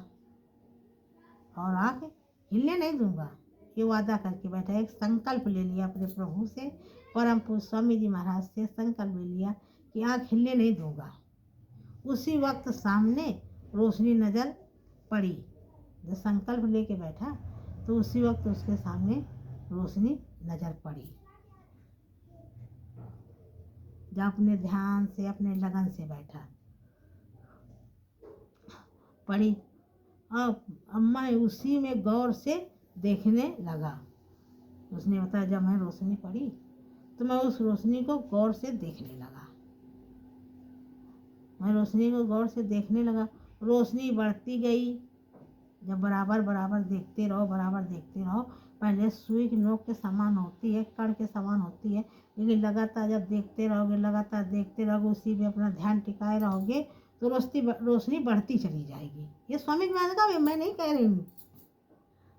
और आँख हिलने नहीं दूंगा। ये वादा करके बैठा, एक संकल्प ले लिया अपने प्रभु से, परम पूज्य स्वामी जी महाराज से संकल्प ले लिया कि आँख हिलने नहीं दूंगा। उसी वक्त सामने रोशनी नजर पड़ी। जब संकल्प लेके बैठा तो उसी वक्त उसके सामने रोशनी नजर पड़ी। जब अपने ध्यान से, अपने लगन से बैठा पड़ी। अब मैं उसी में गौर से देखने लगा। उसने बताया जब मैं रोशनी पड़ी तो मैं उस रोशनी को गौर से देखने लगा। मैं रोशनी को गौर से देखने लगा। रोशनी बढ़ती गई। जब बराबर बराबर देखते रहो, बराबर देखते रहो। पहले सुई की नोक के समान होती है, कण के समान होती है, लेकिन लगातार जब देखते रहोगे, लगातार देखते रहोगे, उसी में अपना ध्यान टिकाए रहोगे तो रोशनी बढ़ती चली जाएगी। ये स्वामी विवेकानंद का, मैं नहीं कह रही हूँ।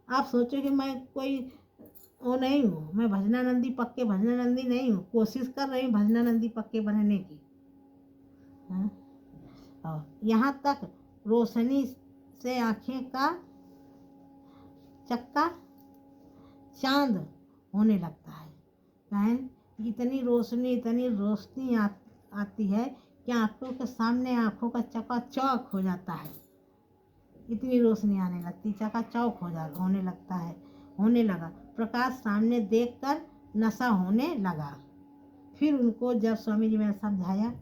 आप सोचो कि मैं कोई वो नहीं हूँ, मैं भजनानंदी पक्के भजनानंदी नहीं हूँ। कोशिश कर रही हूँ भजनानंदी पक्के बनने की। हाँ? और यहाँ तक रोशनी से आँखें का चक्का चांद होने लगता है। बहन, इतनी रोशनी आती है कि आँखों के सामने आँखों का चकाचौक हो जाता है। इतनी रोशनी आने लगती, चकाचौक होने लगा। प्रकाश सामने देखकर नशा होने लगा। फिर उनको जब स्वामी जी ने समझाया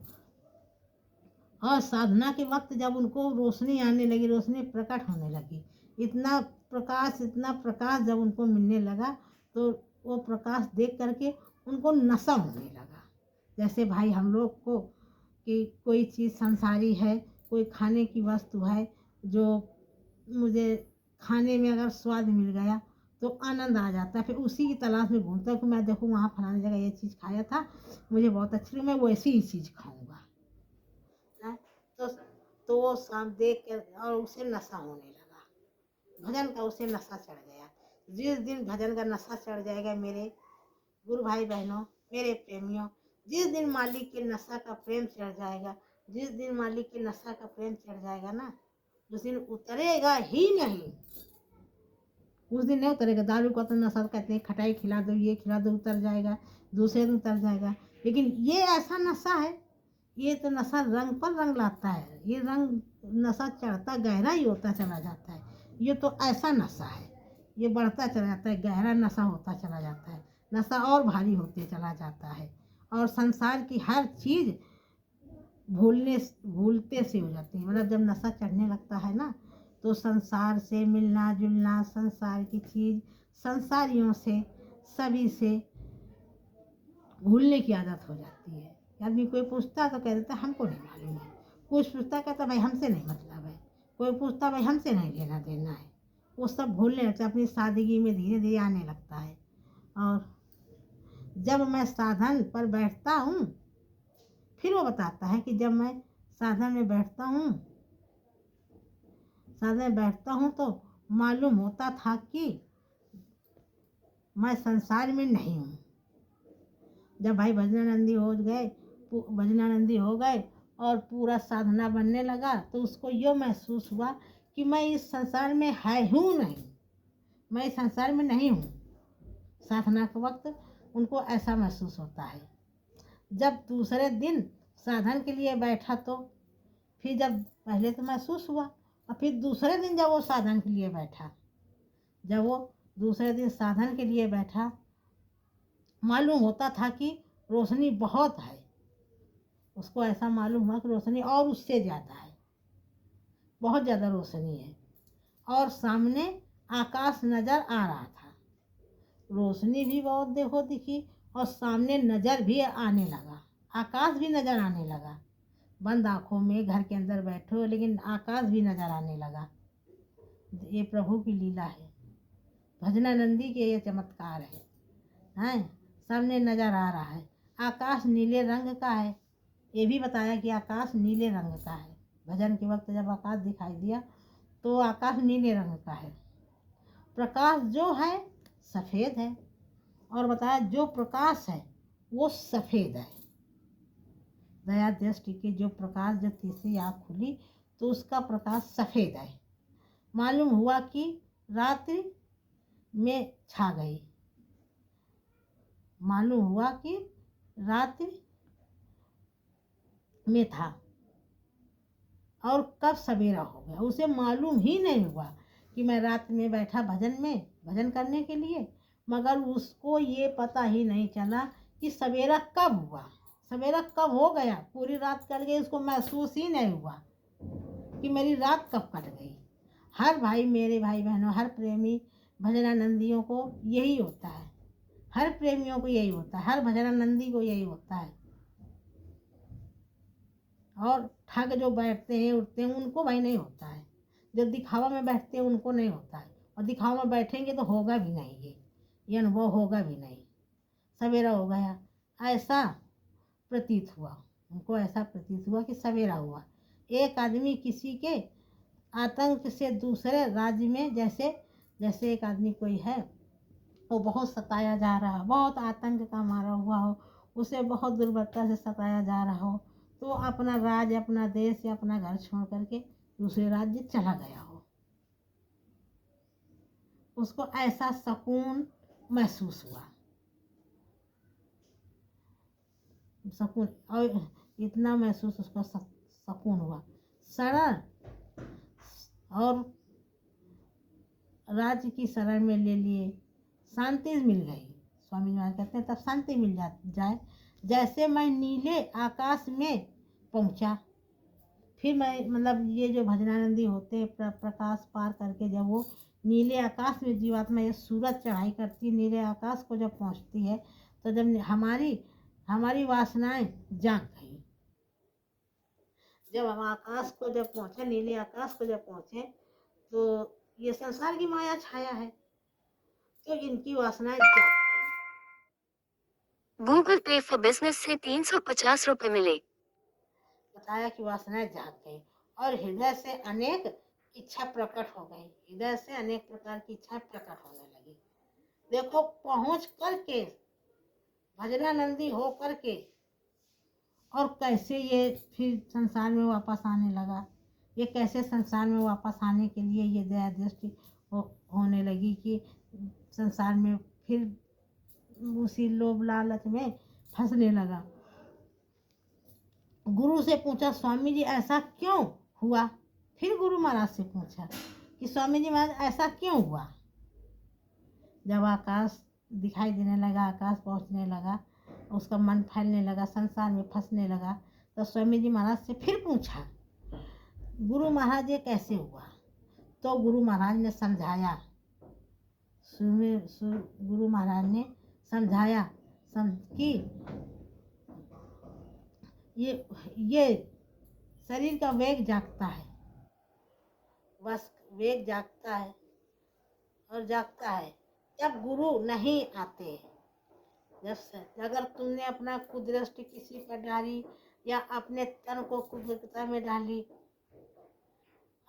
और साधना के वक्त जब उनको रोशनी आने लगी, रोशनी प्रकट होने लगी, इतना प्रकाश जब उनको मिलने लगा तो वो प्रकाश देख करके उनको नशा होने लगा। जैसे भाई हम लोग को कि कोई चीज़ संसारी है, कोई खाने की वस्तु है जो मुझे खाने में अगर स्वाद मिल गया तो आनंद आ जाता है, फिर उसी की तलाश में घूमता है कि मैं देखूँ वहाँ फलानी जगह ये चीज़ खाया था, मुझे बहुत अच्छी लगी, मैं वैसी ही चीज़ खाऊंगा। तो वो शाम देख कर और उसे नशा होने लगा। भजन का उसे नशा चढ़ गया। जिस दिन भजन का नशा चढ़ जाएगा मेरे गुरु भाई बहनों, मेरे प्रेमियों, जिस दिन मालिक के नशा का प्रेम चढ़ जाएगा, जिस दिन मालिक के नशा का प्रेम चढ़ जाएगा ना, उस दिन उतरेगा ही नहीं। उस दिन नहीं उतरेगा। दारू का तो नशा कहते हैं, खटाई खिला दो, ये खिला दो, उतर जाएगा, दूसरे दिन उतर जाएगा। लेकिन ये ऐसा नशा है, ये तो नशा रंग पर रंग लाता है। ये रंग नशा चढ़ता गहरा ही होता चला जाता है। ये तो ऐसा नशा है, ये बढ़ता चला जाता है, गहरा नशा होता चला जाता है, नशा और भारी होते चला जाता है, और संसार की हर चीज़ भूलते से हो जाती है। मतलब जब नशा चढ़ने लगता है ना तो संसार से मिलना जुलना, संसार की चीज़, संसारियों से, सभी से भूलने की आदत हो जाती है। आदमी कोई पूछता तो कह देता हमको नहीं मालूम है, कुछ पूछता कहता भाई हमसे नहीं मतलब है, कोई पूछता भाई हमसे नहीं लेना देना है। वो सब भूलने लगता है, अपनी सादगी में धीरे धीरे आने लगता है। और जब मैं साधन पर बैठता हूँ, फिर वो बताता है कि जब मैं साधन में बैठता हूँ तो मालूम होता था कि मैं संसार में नहीं हूँ। जब भाई भजनानंदी हो गए और पूरा साधना बनने लगा तो उसको यो महसूस हुआ कि मैं इस संसार में हूँ नहीं, मैं इस संसार में नहीं हूँ। साधना के वक्त उनको ऐसा महसूस होता है। जब दूसरे दिन साधन के लिए बैठा तो फिर जब पहले तो महसूस हुआ, और फिर दूसरे दिन जब वो साधन के लिए बैठा, मालूम होता था कि रोशनी बहुत है। उसको ऐसा मालूम हुआ कि रोशनी और उससे ज़्यादा है, बहुत ज़्यादा रोशनी है, और सामने आकाश नज़र आ रहा था। रोशनी भी बहुत दिखी और सामने नज़र भी आने लगा, आकाश भी नज़र आने लगा। बंद आँखों में घर के अंदर बैठो लेकिन आकाश भी नज़र आने लगा। ये प्रभु की लीला है, भजनानंदी के ये चमत्कार है। सामने नज़र आ रहा है, आकाश नीले रंग का है। ये भी बताया कि आकाश नीले रंग का है। भजन के वक्त जब आकाश दिखाई दिया तो आकाश नीले रंग का है। प्रकाश जो है सफ़ेद है, और बताया जो प्रकाश है वो सफ़ेद है। दया दृष्टि के जो प्रकाश, जब तीसरी आँख खुली तो उसका प्रकाश सफ़ेद है। मालूम हुआ कि रात्रि में छा गई। मालूम हुआ कि रात्रि में था और कब सवेरा हो गया। उसे मालूम ही नहीं हुआ कि मैं रात में बैठा भजन करने के लिए, मगर उसको ये पता ही नहीं चला कि सवेरा कब हुआ, सवेरा कब हो गया। पूरी रात कट गई, उसको महसूस ही नहीं हुआ। कि मेरी रात कब कट गई। हर भाई, मेरे भाई बहनों, हर प्रेमी भजनानंदियों को यही होता है, हर प्रेमियों को यही होता है, हर भजनानंदी को यही होता है। और ठग जो बैठते हैं उठते हैं उनको भाई नहीं होता है, जो दिखावा में बैठते हैं उनको नहीं होता है, और दिखावा में बैठेंगे तो होगा भी नहीं, ये अनुभव होगा भी नहीं। सवेरा हो गया ऐसा प्रतीत हुआ, उनको ऐसा प्रतीत हुआ कि सवेरा हुआ। एक आदमी किसी के आतंक से दूसरे राज्य में, जैसे एक आदमी कोई है वो बहुत सताया जा रहा, बहुत आतंक का मारा हुआ हो, उसे बहुत दुर्बलता से सताया जा रहा हो, तो अपना राज्य, अपना देश या अपना घर छोड़ करके दूसरे राज्य चला गया हो, उसको ऐसा सुकून महसूस हुआ, सुकून, और इतना महसूस उसको सुकून हुआ, शरण और राज्य की शरण में ले लिए, शांति मिल गई। स्वामी जी महाराज कहते हैं तब शांति मिल जाए। जैसे मैं नीले आकाश में पहुंचा, फिर मैं मतलब ये जो भजनानंदी होते हैं प्रकाश पार करके जब वो नीले आकाश में जीवात्मा ये सूरज चढ़ाई करती है, नीले आकाश को जब पहुंचती है, तो जब हमारी वासनाएं जाग गई, जब हम आकाश को जब पहुंचे, नीले आकाश को जब पहुंचे, तो ये संसार की माया छाया है, तो इनकी वासनाएं जाग गई। गूगल पे फॉर बिजनेस से 350 रुपए मिले। बताया कि वासनाएं जाग गई और हृदय से अनेक इच्छा प्रकट हो गई, हृदय से अनेक प्रकार की इच्छा प्रकट होने लगी। देखो पहुंच करके, भजनानंदी हो करके, और कैसे ये फिर संसार में वापस आने लगा, ये कैसे संसार में वापस आने के लिए ये दया दृष्टि होने लगी कि संसार में फिर उसी लोभ लालच में फंसने लगा। गुरु से पूछा स्वामी जी ऐसा क्यों हुआ, फिर गुरु महाराज से पूछा कि स्वामी जी महाराज ऐसा क्यों हुआ। जब आकाश दिखाई देने लगा, आकाश पहुंचने लगा, उसका मन फैलने लगा, संसार में फंसने लगा, तो स्वामी जी महाराज से फिर पूछा गुरु महाराज ये कैसे हुआ। तो गुरु महाराज ने समझाया, गुरु महाराज ने समझाया कि ये शरीर का वेग जागता है, बस वेग जागता है और जागता है जब गुरु नहीं आते। जब अगर तुमने अपना कुदृष्टि किसी पर डाली या अपने तन को कुदरतता में डाली,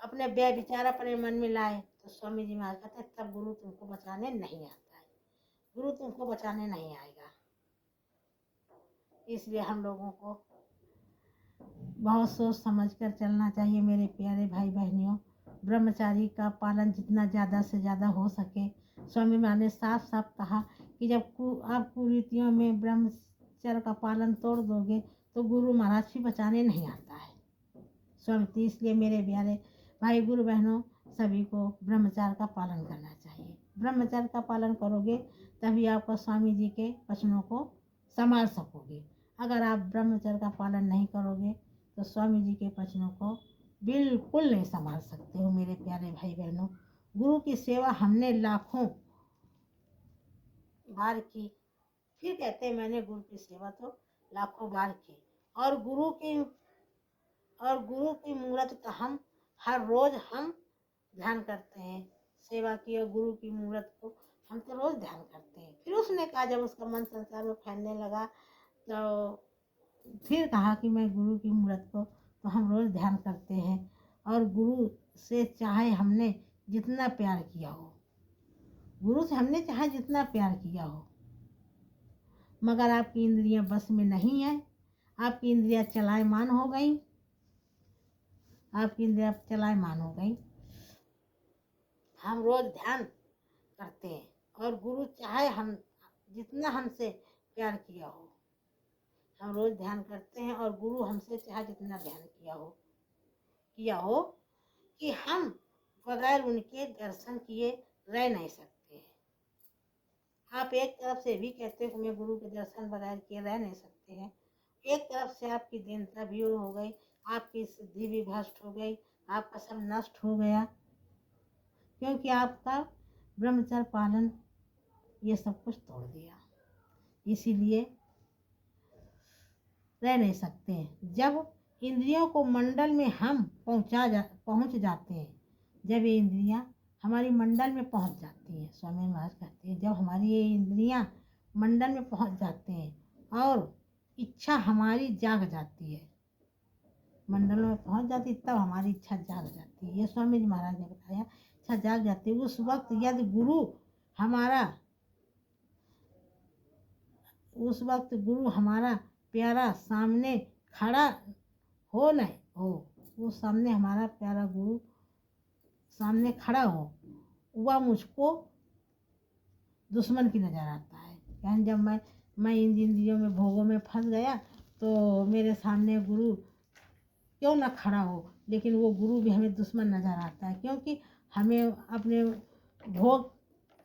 अपने व्यभिचार अपने मन में लाए, तो स्वामी जी महाराज कहते हैं तब गुरु तुमको बचाने नहीं आता है, गुरु तुमको बचाने नहीं आएगा। इसलिए हम लोगों को बहुत सोच समझ कर चलना चाहिए मेरे प्यारे भाई बहनियों। ब्रह्मचारी का पालन जितना ज़्यादा से ज़्यादा हो सके, स्वामी महाराज ने साफ साफ कहा कि जब आप कुरीतियों में ब्रह्मचर्य का पालन तोड़ दोगे तो गुरु महाराज भी बचाने नहीं आता है स्वामी। इसलिए मेरे प्यारे भाई गुरु बहनों, सभी को ब्रह्मचार्य का पालन करना चाहिए। ब्रह्मचर्य का पालन करोगे तभी आपको स्वामी जी के वचनों को संभाल सकोगे। अगर आप ब्रह्मचर्य का पालन नहीं करोगे तो स्वामी जी के वचनों को बिल्कुल नहीं संभाल सकते हो मेरे प्यारे भाई बहनों। गुरु की सेवा हमने लाखों बार की, फिर कहते हैं मैंने गुरु की सेवा तो लाखों बार की, और गुरु की मूर्त का हम हर रोज हम ध्यान करते हैं। सेवा की और गुरु की मूर्त को हम तो रोज ध्यान करते हैं। फिर उसने कहा, जब उसका मन संसार में फैलने लगा तो फिर कहा कि मैं गुरु की मूर्त को तो हम रोज ध्यान करते हैं, और गुरु से चाहे हमने जितना प्यार किया हो, गुरु से हमने चाहे जितना प्यार किया हो, मगर आपकी इंद्रियां बस में नहीं है, आपकी इंद्रियां चलायमान हो गई, आपकी इंद्रियां चलायमान हो गई। हम रोज ध्यान करते हैं और गुरु चाहे हम जितना हमसे प्यार किया हो, हम रोज ध्यान करते हैं, और गुरु हमसे चाहे जितना ध्यान किया हो कि हम बगैर उनके दर्शन किए रह नहीं सकते हैं। आप एक तरफ से भी कहते हो कि मैं गुरु के दर्शन बगैर किए रह नहीं सकते हैं, एक तरफ से आपकी दीनता भी हो गई, आपकी सिद्धि भी भ्रष्ट हो गई, आपका सब नष्ट हो गया, क्योंकि आपका ब्रह्मचर्य पालन ये सब कुछ तोड़ दिया। इसीलिए रह नहीं सकते। जब इंद्रियों को मंडल में हम पहुंच जाते हैं, जब ये इंद्रियां हमारी मंडल में पहुंच जाती हैं, स्वामी महाराज कहते हैं, जब हमारी ये इंद्रियां मंडल में पहुंच जाते हैं और इच्छा हमारी जाग जाती है, मंडल में पहुंच जाती है, तब हमारी इच्छा जाग जाती है। ये स्वामी जी महाराज ने बताया, इच्छा जाग जाती है। उस वक्त यदि गुरु हमारा प्यारा सामने खड़ा हो नहीं हो, वो सामने हमारा प्यारा गुरु सामने खड़ा हो, वह मुझको दुश्मन की नजर आता है। यानी जब मैं इन इंद्रियों में भोगों में फंस गया, तो मेरे सामने गुरु क्यों ना खड़ा हो, लेकिन वो गुरु भी हमें दुश्मन नजर आता है, क्योंकि हमें अपने भोग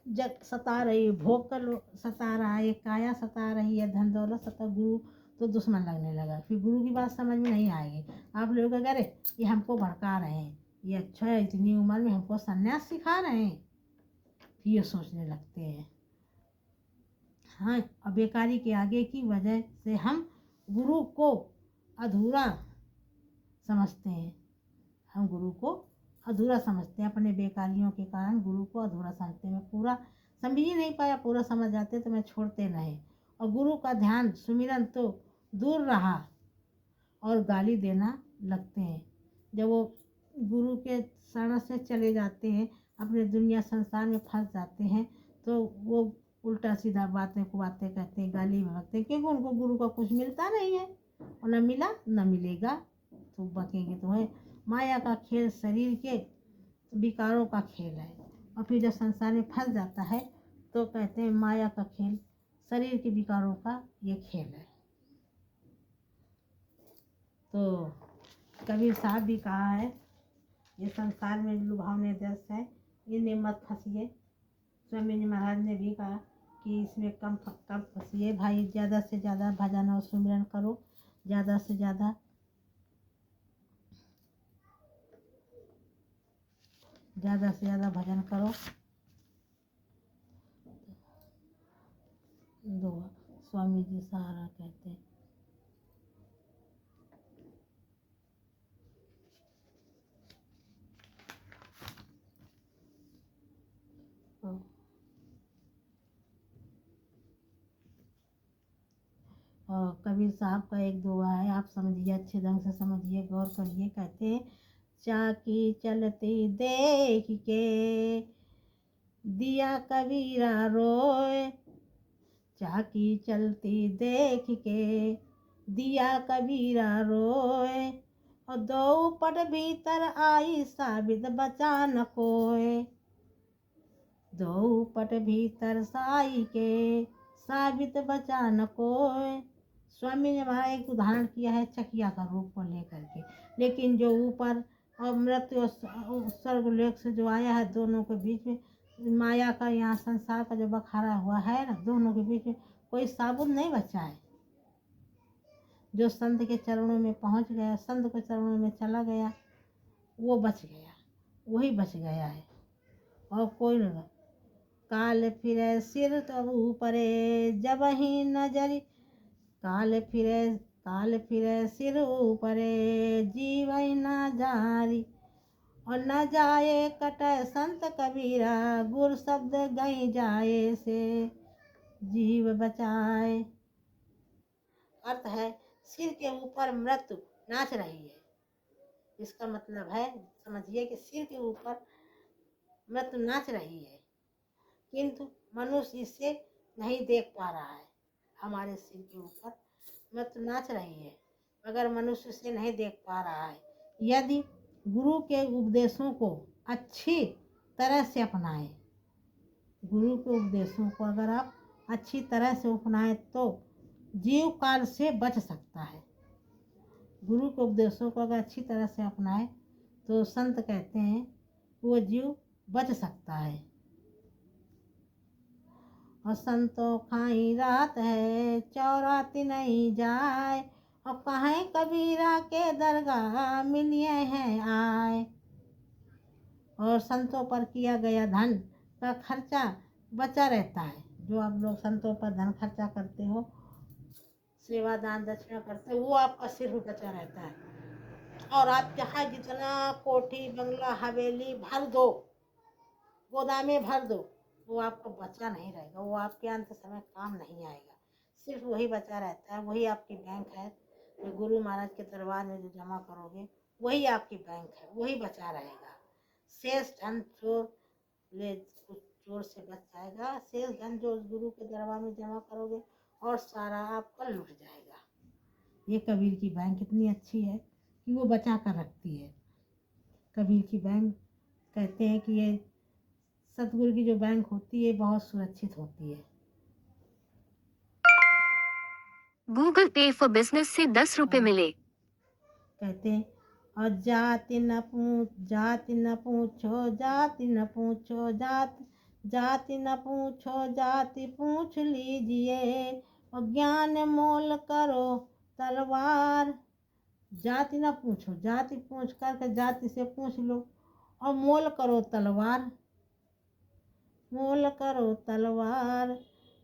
जग सता रही, भोग कर सता रहा है, काया सता रही है, धन दौलत सता, गुरु तो दुश्मन लगने लगा। फिर गुरु की बात समझ में नहीं आएगी। आप लोग अगर ये हमको भड़का रहे हैं, ये अच्छा है, इतनी उम्र में हमको सन्यास सिखा रहे हैं, फिर ये सोचने लगते हैं। हाँ, और बेकारी के आगे की वजह से हम गुरु को अधूरा समझते हैं। हम गुरु को अधूरा समझते हैं, अपने बेकारियों के कारण गुरु को अधूरा समझते हैं। मैं पूरा समझ ही नहीं पाया, पूरा समझ जाते तो मैं छोड़ते नहीं। और गुरु का ध्यान सुमिरन तो दूर रहा और गाली देना लगते हैं। जब वो गुरु के शरण से चले जाते हैं, अपने दुनिया संसार में फंस जाते हैं, तो वो उल्टा सीधा बातें कहते हैं, गाली में लगते हैं, क्योंकि उनको गुरु का कुछ मिलता नहीं है, और न मिला न मिलेगा, तो बकेंगे तो है। माया का खेल शरीर के विकारों का खेल है। और फिर जब संसार में फंस जाता है, तो कहते हैं माया का खेल शरीर के विकारों का ये खेल है। तो कबीर साहब भी कहा है, ये संसार में लुभावने दृश्य है, इनमें मत फंसिए। स्वामी जी महाराज ने भी कहा कि इसमें कम फंसिए भाई, ज़्यादा से ज़्यादा भजन और सुमिरन करो, ज़्यादा से ज़्यादा भजन करो। दुआ स्वामी जी सहारा कहते हैं। और कबीर साहब का एक दुआ है, आप समझिए, अच्छे ढंग से समझिए, गौर करिए। कहते हैं, चाकी चलती देख के दिया कबीरा रोए, चाकी चलती देख के दिया कबीरा रोए, और दो पट भीतर आई साबित बचा न कोय, दो पट भीतर साई के साबित बचा न कोय। स्वामी ने हमारा एक उदाहरण किया है चकिया का रूप को लेकर के, लेकिन जो ऊपर और मृत्यु और स्वर्गलोक से जो आया है, दोनों के बीच में माया का, यहाँ संसार का जो बखारा हुआ है ना, दोनों के बीच में कोई साबुत नहीं बचा है। जो संत के चरणों में पहुंच गया, संत के चरणों में चला गया, वो बच गया, वही बच गया है, और कोई नहीं। काल फिरे सिर तब ऊपरे जब ही नजरी, काल फिरे सिर ऊपरे जीव न जारी, और न जाए कटे संत कबीरा, गुर शब्द गई जाए से जीव बचाए। अर्थ है, सिर के ऊपर मृत्यु नाच रही है। इसका मतलब है, समझिए कि सिर के ऊपर मृत्यु नाच रही है, किंतु मनुष्य इसे नहीं देख पा रहा है। हमारे सिर के ऊपर मृत्यु नाच रही है, मगर मनुष्य इसे नहीं देख पा रहा है। यदि गुरु के उपदेशों को अच्छी तरह से अपनाएं, गुरु के उपदेशों को अगर आप अच्छी तरह से अपनाएं, तो जीव काल से बच सकता है। गुरु के उपदेशों को अगर अच्छी तरह से अपनाएं, तो संत कहते हैं वो जीव बच सकता है। और संतों खाई रात है चौराती नहीं जाए, और कहें कबीरा के दरगाह मिलिए हैं आए। और संतों पर किया गया धन का खर्चा बचा रहता है। जो आप लोग संतों पर धन खर्चा करते हो, सेवा दान दक्षिणा करते हो, वो आपका सिर्फ बचा रहता है। और आप चाहे जितना कोठी बंगला हवेली भर दो, गोदामे भर दो, वो आपको बचा नहीं रहेगा, वो आपके अंत समय काम नहीं आएगा। सिर्फ वही बचा रहता है, वही आपकी बैंक है। जो गुरु महाराज के दरबार में जो जमा करोगे वही आपकी बैंक है, वही बचा रहेगा। शेष धन चोर ले, चोर से बच जाएगा। शेष धन जो उस गुरु के दरबार में जमा करोगे और सारा आपका लुट जाएगा। ये कबीर की बैंक इतनी अच्छी है कि वो बचा कर रखती है। कबीर की बैंक कहते हैं कि ये सतगुरु की जो बैंक होती है बहुत सुरक्षित होती है। गूगल पे फॉर बिजनेस से 10 रुपए मिले। कहते हैं और जाति न पूछो, जाति न पूछो, जाति न पूछो, जाति पूछ लीजिए। और ज्ञान मोल करो तलवार। जाति न पूछो, जाति पूछ करके जाति से पूछ लो और मोल करो तलवार। मोल करो तलवार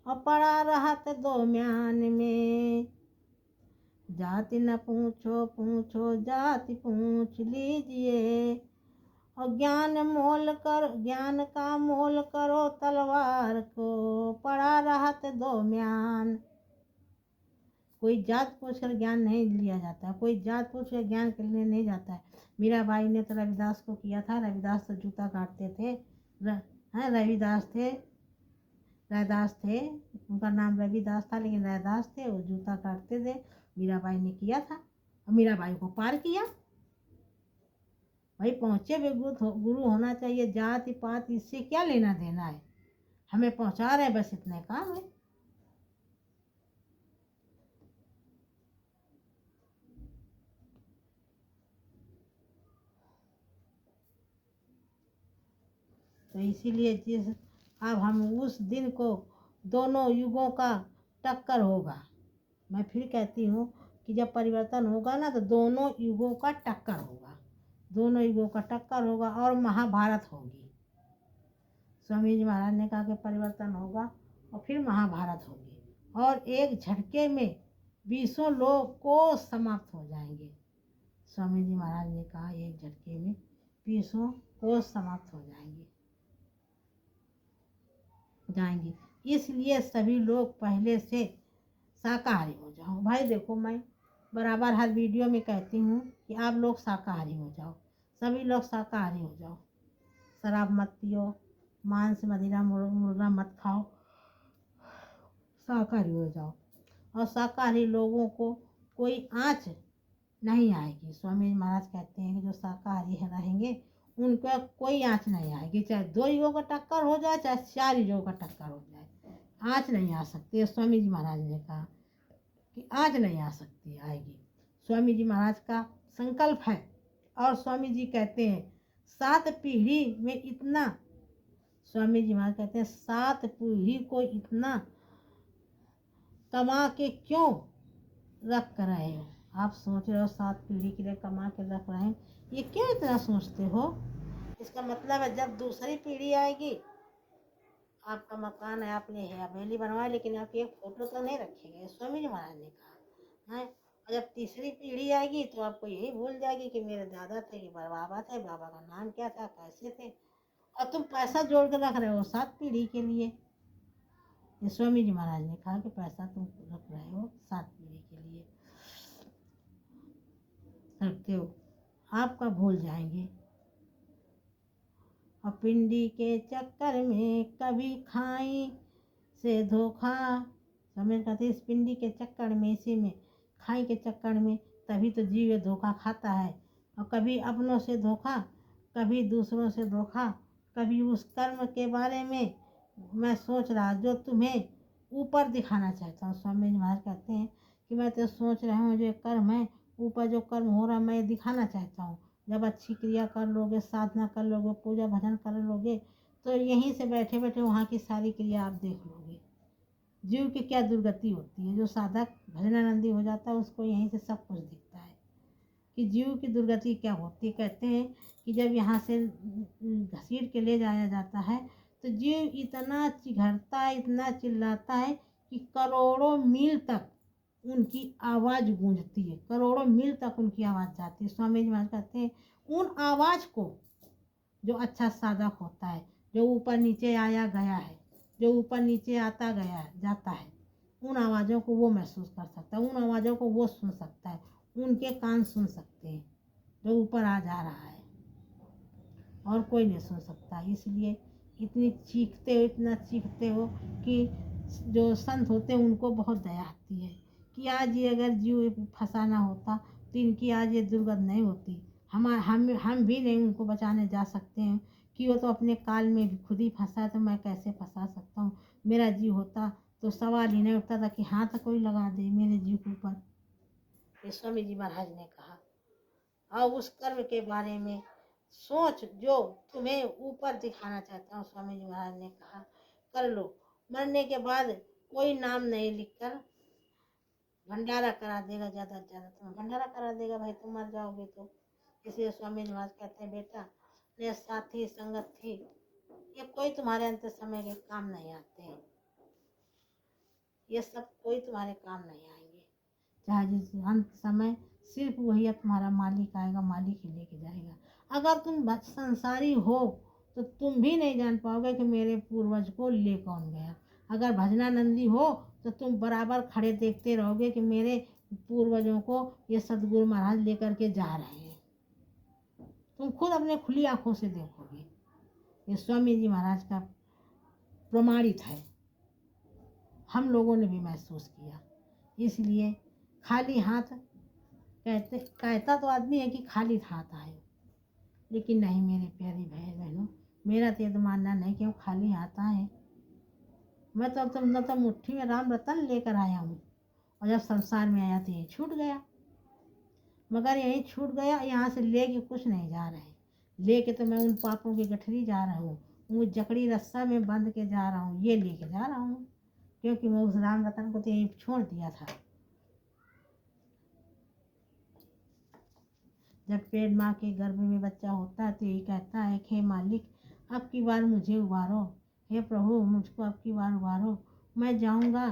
और पड़ा रहत दो म्यान में। जाति न पूछो, पूछो जाति पूछ लीजिए। और ज्ञान का मोल करो तलवार को, पड़ा रहत दो म्यान। कोई जात पूछ कर ज्ञान नहीं लिया जाता, कोई जात पूछ कर ज्ञान के लिए नहीं जाता है। मीराबाई ने तो रविदास को किया था। रविदास तो जूता काटते थे। रैदास थे, उनका नाम रविदास था, लेकिन रैदास थे, वो जूता काटते थे। मीराबाई ने किया था और मीराबाई को पार किया। भाई पहुँचे हुए गुरु होना चाहिए। जाति पात इससे क्या लेना देना है, हमें पहुँचा रहे बस इतने काम है। तो इसीलिए अब हम उस दिन को, दोनों युगों का टक्कर होगा। मैं फिर कहती हूँ कि जब परिवर्तन होगा ना तो दोनों युगों का टक्कर होगा, दोनों युगों का टक्कर होगा और महाभारत होगी। स्वामी जी महाराज ने कहा कि परिवर्तन होगा और फिर महाभारत होगी और एक झटके में 20 लोग को समाप्त हो जाएंगे। स्वामी जी महाराज ने कहा एक झटके में 20 को समाप्त हो जाएंगे। इसलिए सभी लोग पहले से शाकाहारी हो जाओ। भाई देखो, मैं बराबर हर वीडियो में कहती हूँ कि आप लोग शाकाहारी हो जाओ, सभी लोग शाकाहारी हो जाओ। शराब मत पियो, मांस मदिरा मुर्गा मत खाओ, शाकाहारी हो जाओ। और शाकाहारी लोगों को कोई आँच नहीं आएगी। स्वामी महाराज कहते हैं कि जो शाकाहारी रहेंगे उनको कोई आँच नहीं आएगी, चाहे 2 युगों का टक्कर हो जाए चाहे 4 युगों का टक्कर हो जाए, आँच नहीं आ सकती है। स्वामी जी महाराज ने कहा कि आँच नहीं आ सकती, आएगी। स्वामी जी महाराज का संकल्प है। और स्वामी जी कहते हैं 7 पीढ़ी में इतना, स्वामी जी महाराज कहते हैं 7 पीढ़ी को इतना कमा के क्यों रख कर रहे हो। आप सोच रहे हो 7 पीढ़ी के लिए कमा के रख रहे हैं, ये क्यों इतना सोचते हो। इसका मतलब है जब दूसरी पीढ़ी आएगी, आपका मकान है, आपने हवेली बनवाई, लेकिन आप एक फोटो तो नहीं रखेंगे। स्वामी जी महाराज ने कहा है। और जब तीसरी पीढ़ी आएगी तो आपको यही भूल जाएगी कि मेरे दादा थे, कि बाबा थे, बाबा का नाम क्या था, कैसे थे। और तुम पैसा जोड़ कर रख रहे हो 7 पीढ़ी के लिए। ये स्वामी जी महाराज ने कहा कि पैसा तुम रख रहे हो 7 पीढ़ी के लिए, रखते हो, आपका भूल जाएंगे। और पिंडी के चक्कर में कभी खाई से धोखा। समझ कहते इस पिंडी के चक्कर में, इसी में खाई के चक्कर में तभी तो जीव धोखा खाता है। और कभी अपनों से धोखा, कभी दूसरों से धोखा, कभी उस कर्म के बारे में मैं सोच रहा जो तुम्हें ऊपर दिखाना चाहता हूँ। स्वामी जी महाराज कहते हैं कि मैं तो सोच रहा हूँ जो कर्म है, ऊपर जो कर्म हो रहा है मैं दिखाना चाहता हूँ। जब अच्छी क्रिया कर लोगे, साधना कर लोगे, पूजा भजन कर लोगे, तो यहीं से बैठे बैठे वहाँ की सारी क्रिया आप देख लोगे। जीव की क्या दुर्गति होती है। जो साधक भजनानंदी हो जाता है उसको यहीं से सब कुछ दिखता है कि जीव की दुर्गति क्या होती है। कहते हैं कि जब यहाँ से घसीट के ले जाया जाता है तो जीव इतना चिघरता है, इतना चिल्लाता है कि करोड़ों मील तक उनकी आवाज़ गूंजती है, करोड़ों मील तक उनकी आवाज़ जाती है। स्वामी जी महाराज कहते हैं उन आवाज़ को जो अच्छा साधक होता है, जो ऊपर नीचे आया गया है, जो ऊपर नीचे आता गया जाता है, उन आवाज़ों को वो महसूस कर सकता है, उन आवाज़ों को वो सुन सकता है, उनके कान सुन सकते हैं जो ऊपर आ जा रहा है, और कोई नहीं सुन सकता। इसलिए इतनी चीखते हो, इतना चीखते हो कि जो संत होते हैं उनको बहुत दया आती है कि आज ये अगर जीव फंसा ना होता तो इनकी आज ये दुर्गत नहीं होती। हम भी नहीं उनको बचाने जा सकते हैं कि वो तो अपने काल में भी खुद ही फंसा है, तो मैं कैसे फंसा सकता हूँ। मेरा जीव होता तो सवाल ही नहीं उठता था कि हाथ कोई लगा दे मेरे जीव के ऊपर। ये स्वामी जी महाराज ने कहा। और उस कर्म के बारे में सोच जो तुम्हें ऊपर दिखाना चाहता हूँ। स्वामी जी महाराज ने कहा कर लो। मरने के बाद कोई नाम नहीं लिखकर भंडारा करा देगा, ज़्यादा से ज़्यादा तुम्हें भंडारा करा देगा भाई, तुम मर जाओगे तो। इसलिए स्वामी जी महाराज कहते हैं बेटा ये साथी संगत थी, ये कोई तुम्हारे अंत समय के काम नहीं आते हैं, ये सब कोई तुम्हारे काम नहीं आएंगे। चाहे जिस अंत समय सिर्फ वही तुम्हारा मालिक आएगा, मालिक ही लेके जाएगा। अगर तुम संसारी हो तो तुम भी नहीं जान पाओगे कि मेरे पूर्वज को ले कौन गया। अगर भजनानंदी हो तो तुम बराबर खड़े देखते रहोगे कि मेरे पूर्वजों को ये सदगुरु महाराज लेकर के जा रहे हैं। तुम खुद अपने खुली आंखों से देखोगे। ये स्वामी जी महाराज का प्रमाणित है, हम लोगों ने भी महसूस किया। इसलिए खाली हाथ कहता तो आदमी है कि खाली हाथ आए, लेकिन नहीं मेरे प्यारे भाई बहनों, मेरा तो ये तो मानना नहीं कि हम खाली हाथ आए। मैं तो मुट्ठी में राम रतन लेकर आया हूँ, और जब संसार में आया तो यही छूट गया। मगर यही छूट गया, यहाँ से लेके कुछ नहीं जा रहे। लेके तो मैं उन पापों की गठरी जा रहा हूँ, वो जकड़ी रस्सा में बंध के जा रहा हूँ, ये लेके जा रहा हूँ, क्योंकि मैं उस राम रतन को तो यही छोड़ दिया था। जब पेट माँ के गर्भ में बच्चा होता है तो यही कहता है हे मालिक अब की बार मुझे उबारो, हे प्रभु मुझको अब की बार उबारो। मैं जाऊँगा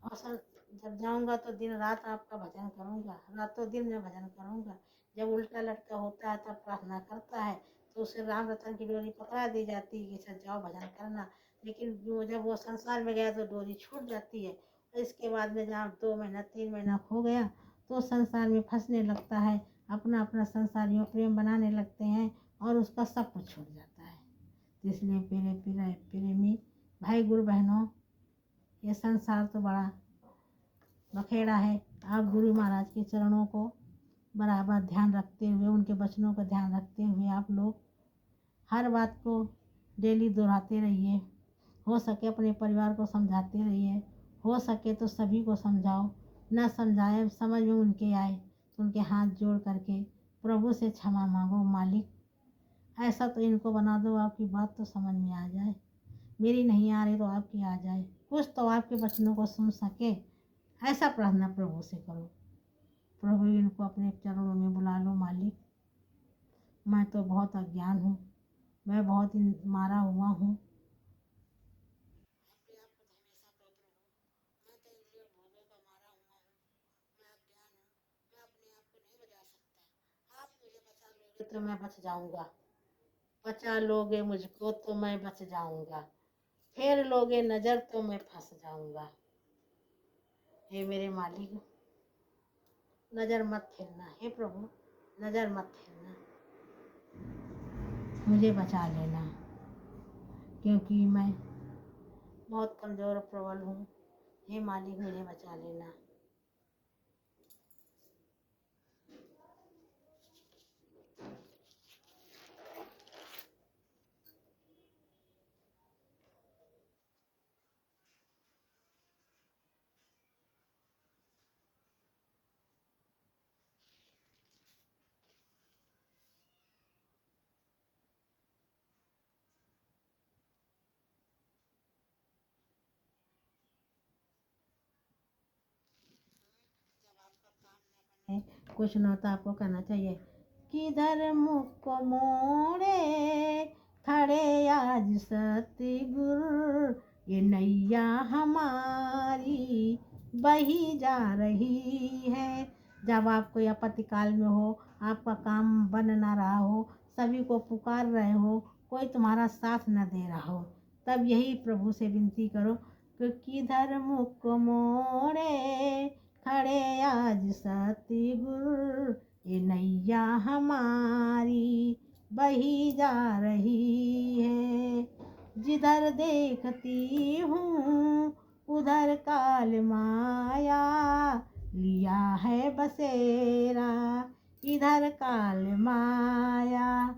और जब जाऊँगा तो दिन रात आपका भजन करूँगा, रातों दिन मैं भजन करूँगा। जब उल्टा लटका होता है तब प्रार्थना करता है तो उसे राम रतन की डोरी पकड़ा दी जाती है कि सर जाओ भजन करना। लेकिन जब वो संसार में गया तो डोरी छूट जाती है। इसके बाद में जहाँ 2 महीना 3 महीना खो गया तो संसार में फंसने लगता है, अपना अपना संसारियों प्रेम बनाने लगते हैं और उसका सब कुछ छूट जाता है। इसलिए प्रेमी भाई गुरु बहनों, ये संसार तो बड़ा बखेड़ा है। आप गुरु महाराज के चरणों को बराबर ध्यान रखते हुए, उनके वचनों का ध्यान रखते हुए आप लोग हर बात को डेली दोहराते रहिए। हो सके अपने परिवार को समझाते रहिए, हो सके तो सभी को समझाओ, न समझाए समझ में उनके आए तो उनके हाथ जोड़ करके प्रभु से क्षमा मांगो, मालिक ऐसा तो इनको बना दो आपकी बात तो समझ में आ जाए, मेरी नहीं आ रही तो आपकी आ जाए, कुछ तो आपके वचनों को सुन सके, ऐसा प्रार्थना प्रभु से करो। प्रभु इनको अपने चरणों में बुला लो। मालिक मैं तो बहुत अज्ञान हूँ, मैं बहुत मारा हुआ हूँ, तो मैं बच जाऊंगा। बचा लोगे मुझको तो मैं बच जाऊंगा, फेर लोगे नजर तो मैं फंस जाऊंगा। हे मेरे मालिक नजर मत फेरना, हे प्रभु नजर मत फेरना, मुझे बचा लेना, क्योंकि मैं बहुत कमज़ोर और प्रबल हूँ। हे मालिक मुझे बचा लेना। कुछ न होता आपको कहना चाहिए, किधर मुख को मोड़े खड़े आज सतगुरु, ये नैया हमारी बही जा रही है। जब आप कोई आपत्ति काल में हो, आपका काम बन ना रहा हो, सभी को पुकार रहे हो, कोई तुम्हारा साथ न दे रहा हो, तब यही प्रभु से विनती करो कि किधर मुख मोड़े खड़े आज सतगुरु, ये नैया हमारी बही जा रही है। जिधर देखती हूँ उधर काल माया, लिया है बसेरा इधर काल माया।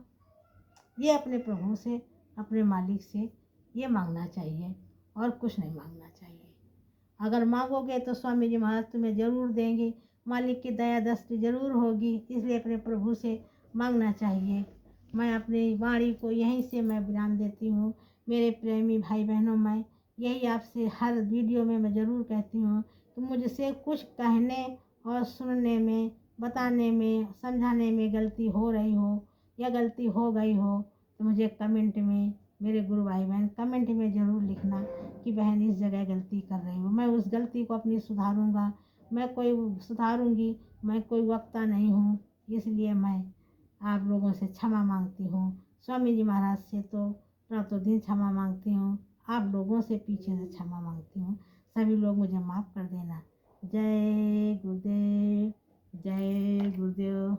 ये अपने प्रभु से, अपने मालिक से ये मांगना चाहिए और कुछ नहीं मांगना चाहिए। अगर मांगोगे तो स्वामी जी महाराज तुम्हें ज़रूर देंगे, मालिक की दया दृष्टि ज़रूर होगी, इसलिए अपने प्रभु से मांगना चाहिए। मैं अपनी वाणी को यहीं से मैं विराम देती हूँ। मेरे प्रेमी भाई बहनों, मैं यही आपसे हर वीडियो में मैं ज़रूर कहती हूँ कि मुझसे कुछ कहने और सुनने में, बताने में, समझाने में गलती हो रही हो या गलती हो गई हो तो मुझे कमेंट में, मेरे गुरु भाई बहन कमेंट में ज़रूर लिखना कि बहन इस जगह गलती कर रही हो। मैं उस गलती को अपनी सुधारूँगा, मैं कोई सुधारूँगी, मैं कोई वक्ता नहीं हूँ, इसलिए मैं आप लोगों से क्षमा मांगती हूँ। स्वामी जी महाराज से तो रातों दिन क्षमा मांगती हूँ, आप लोगों से पीछे से क्षमा मांगती हूँ। सभी लोग मुझे माफ़ कर देना। जय गुरुदेव, जय गुरुदेव।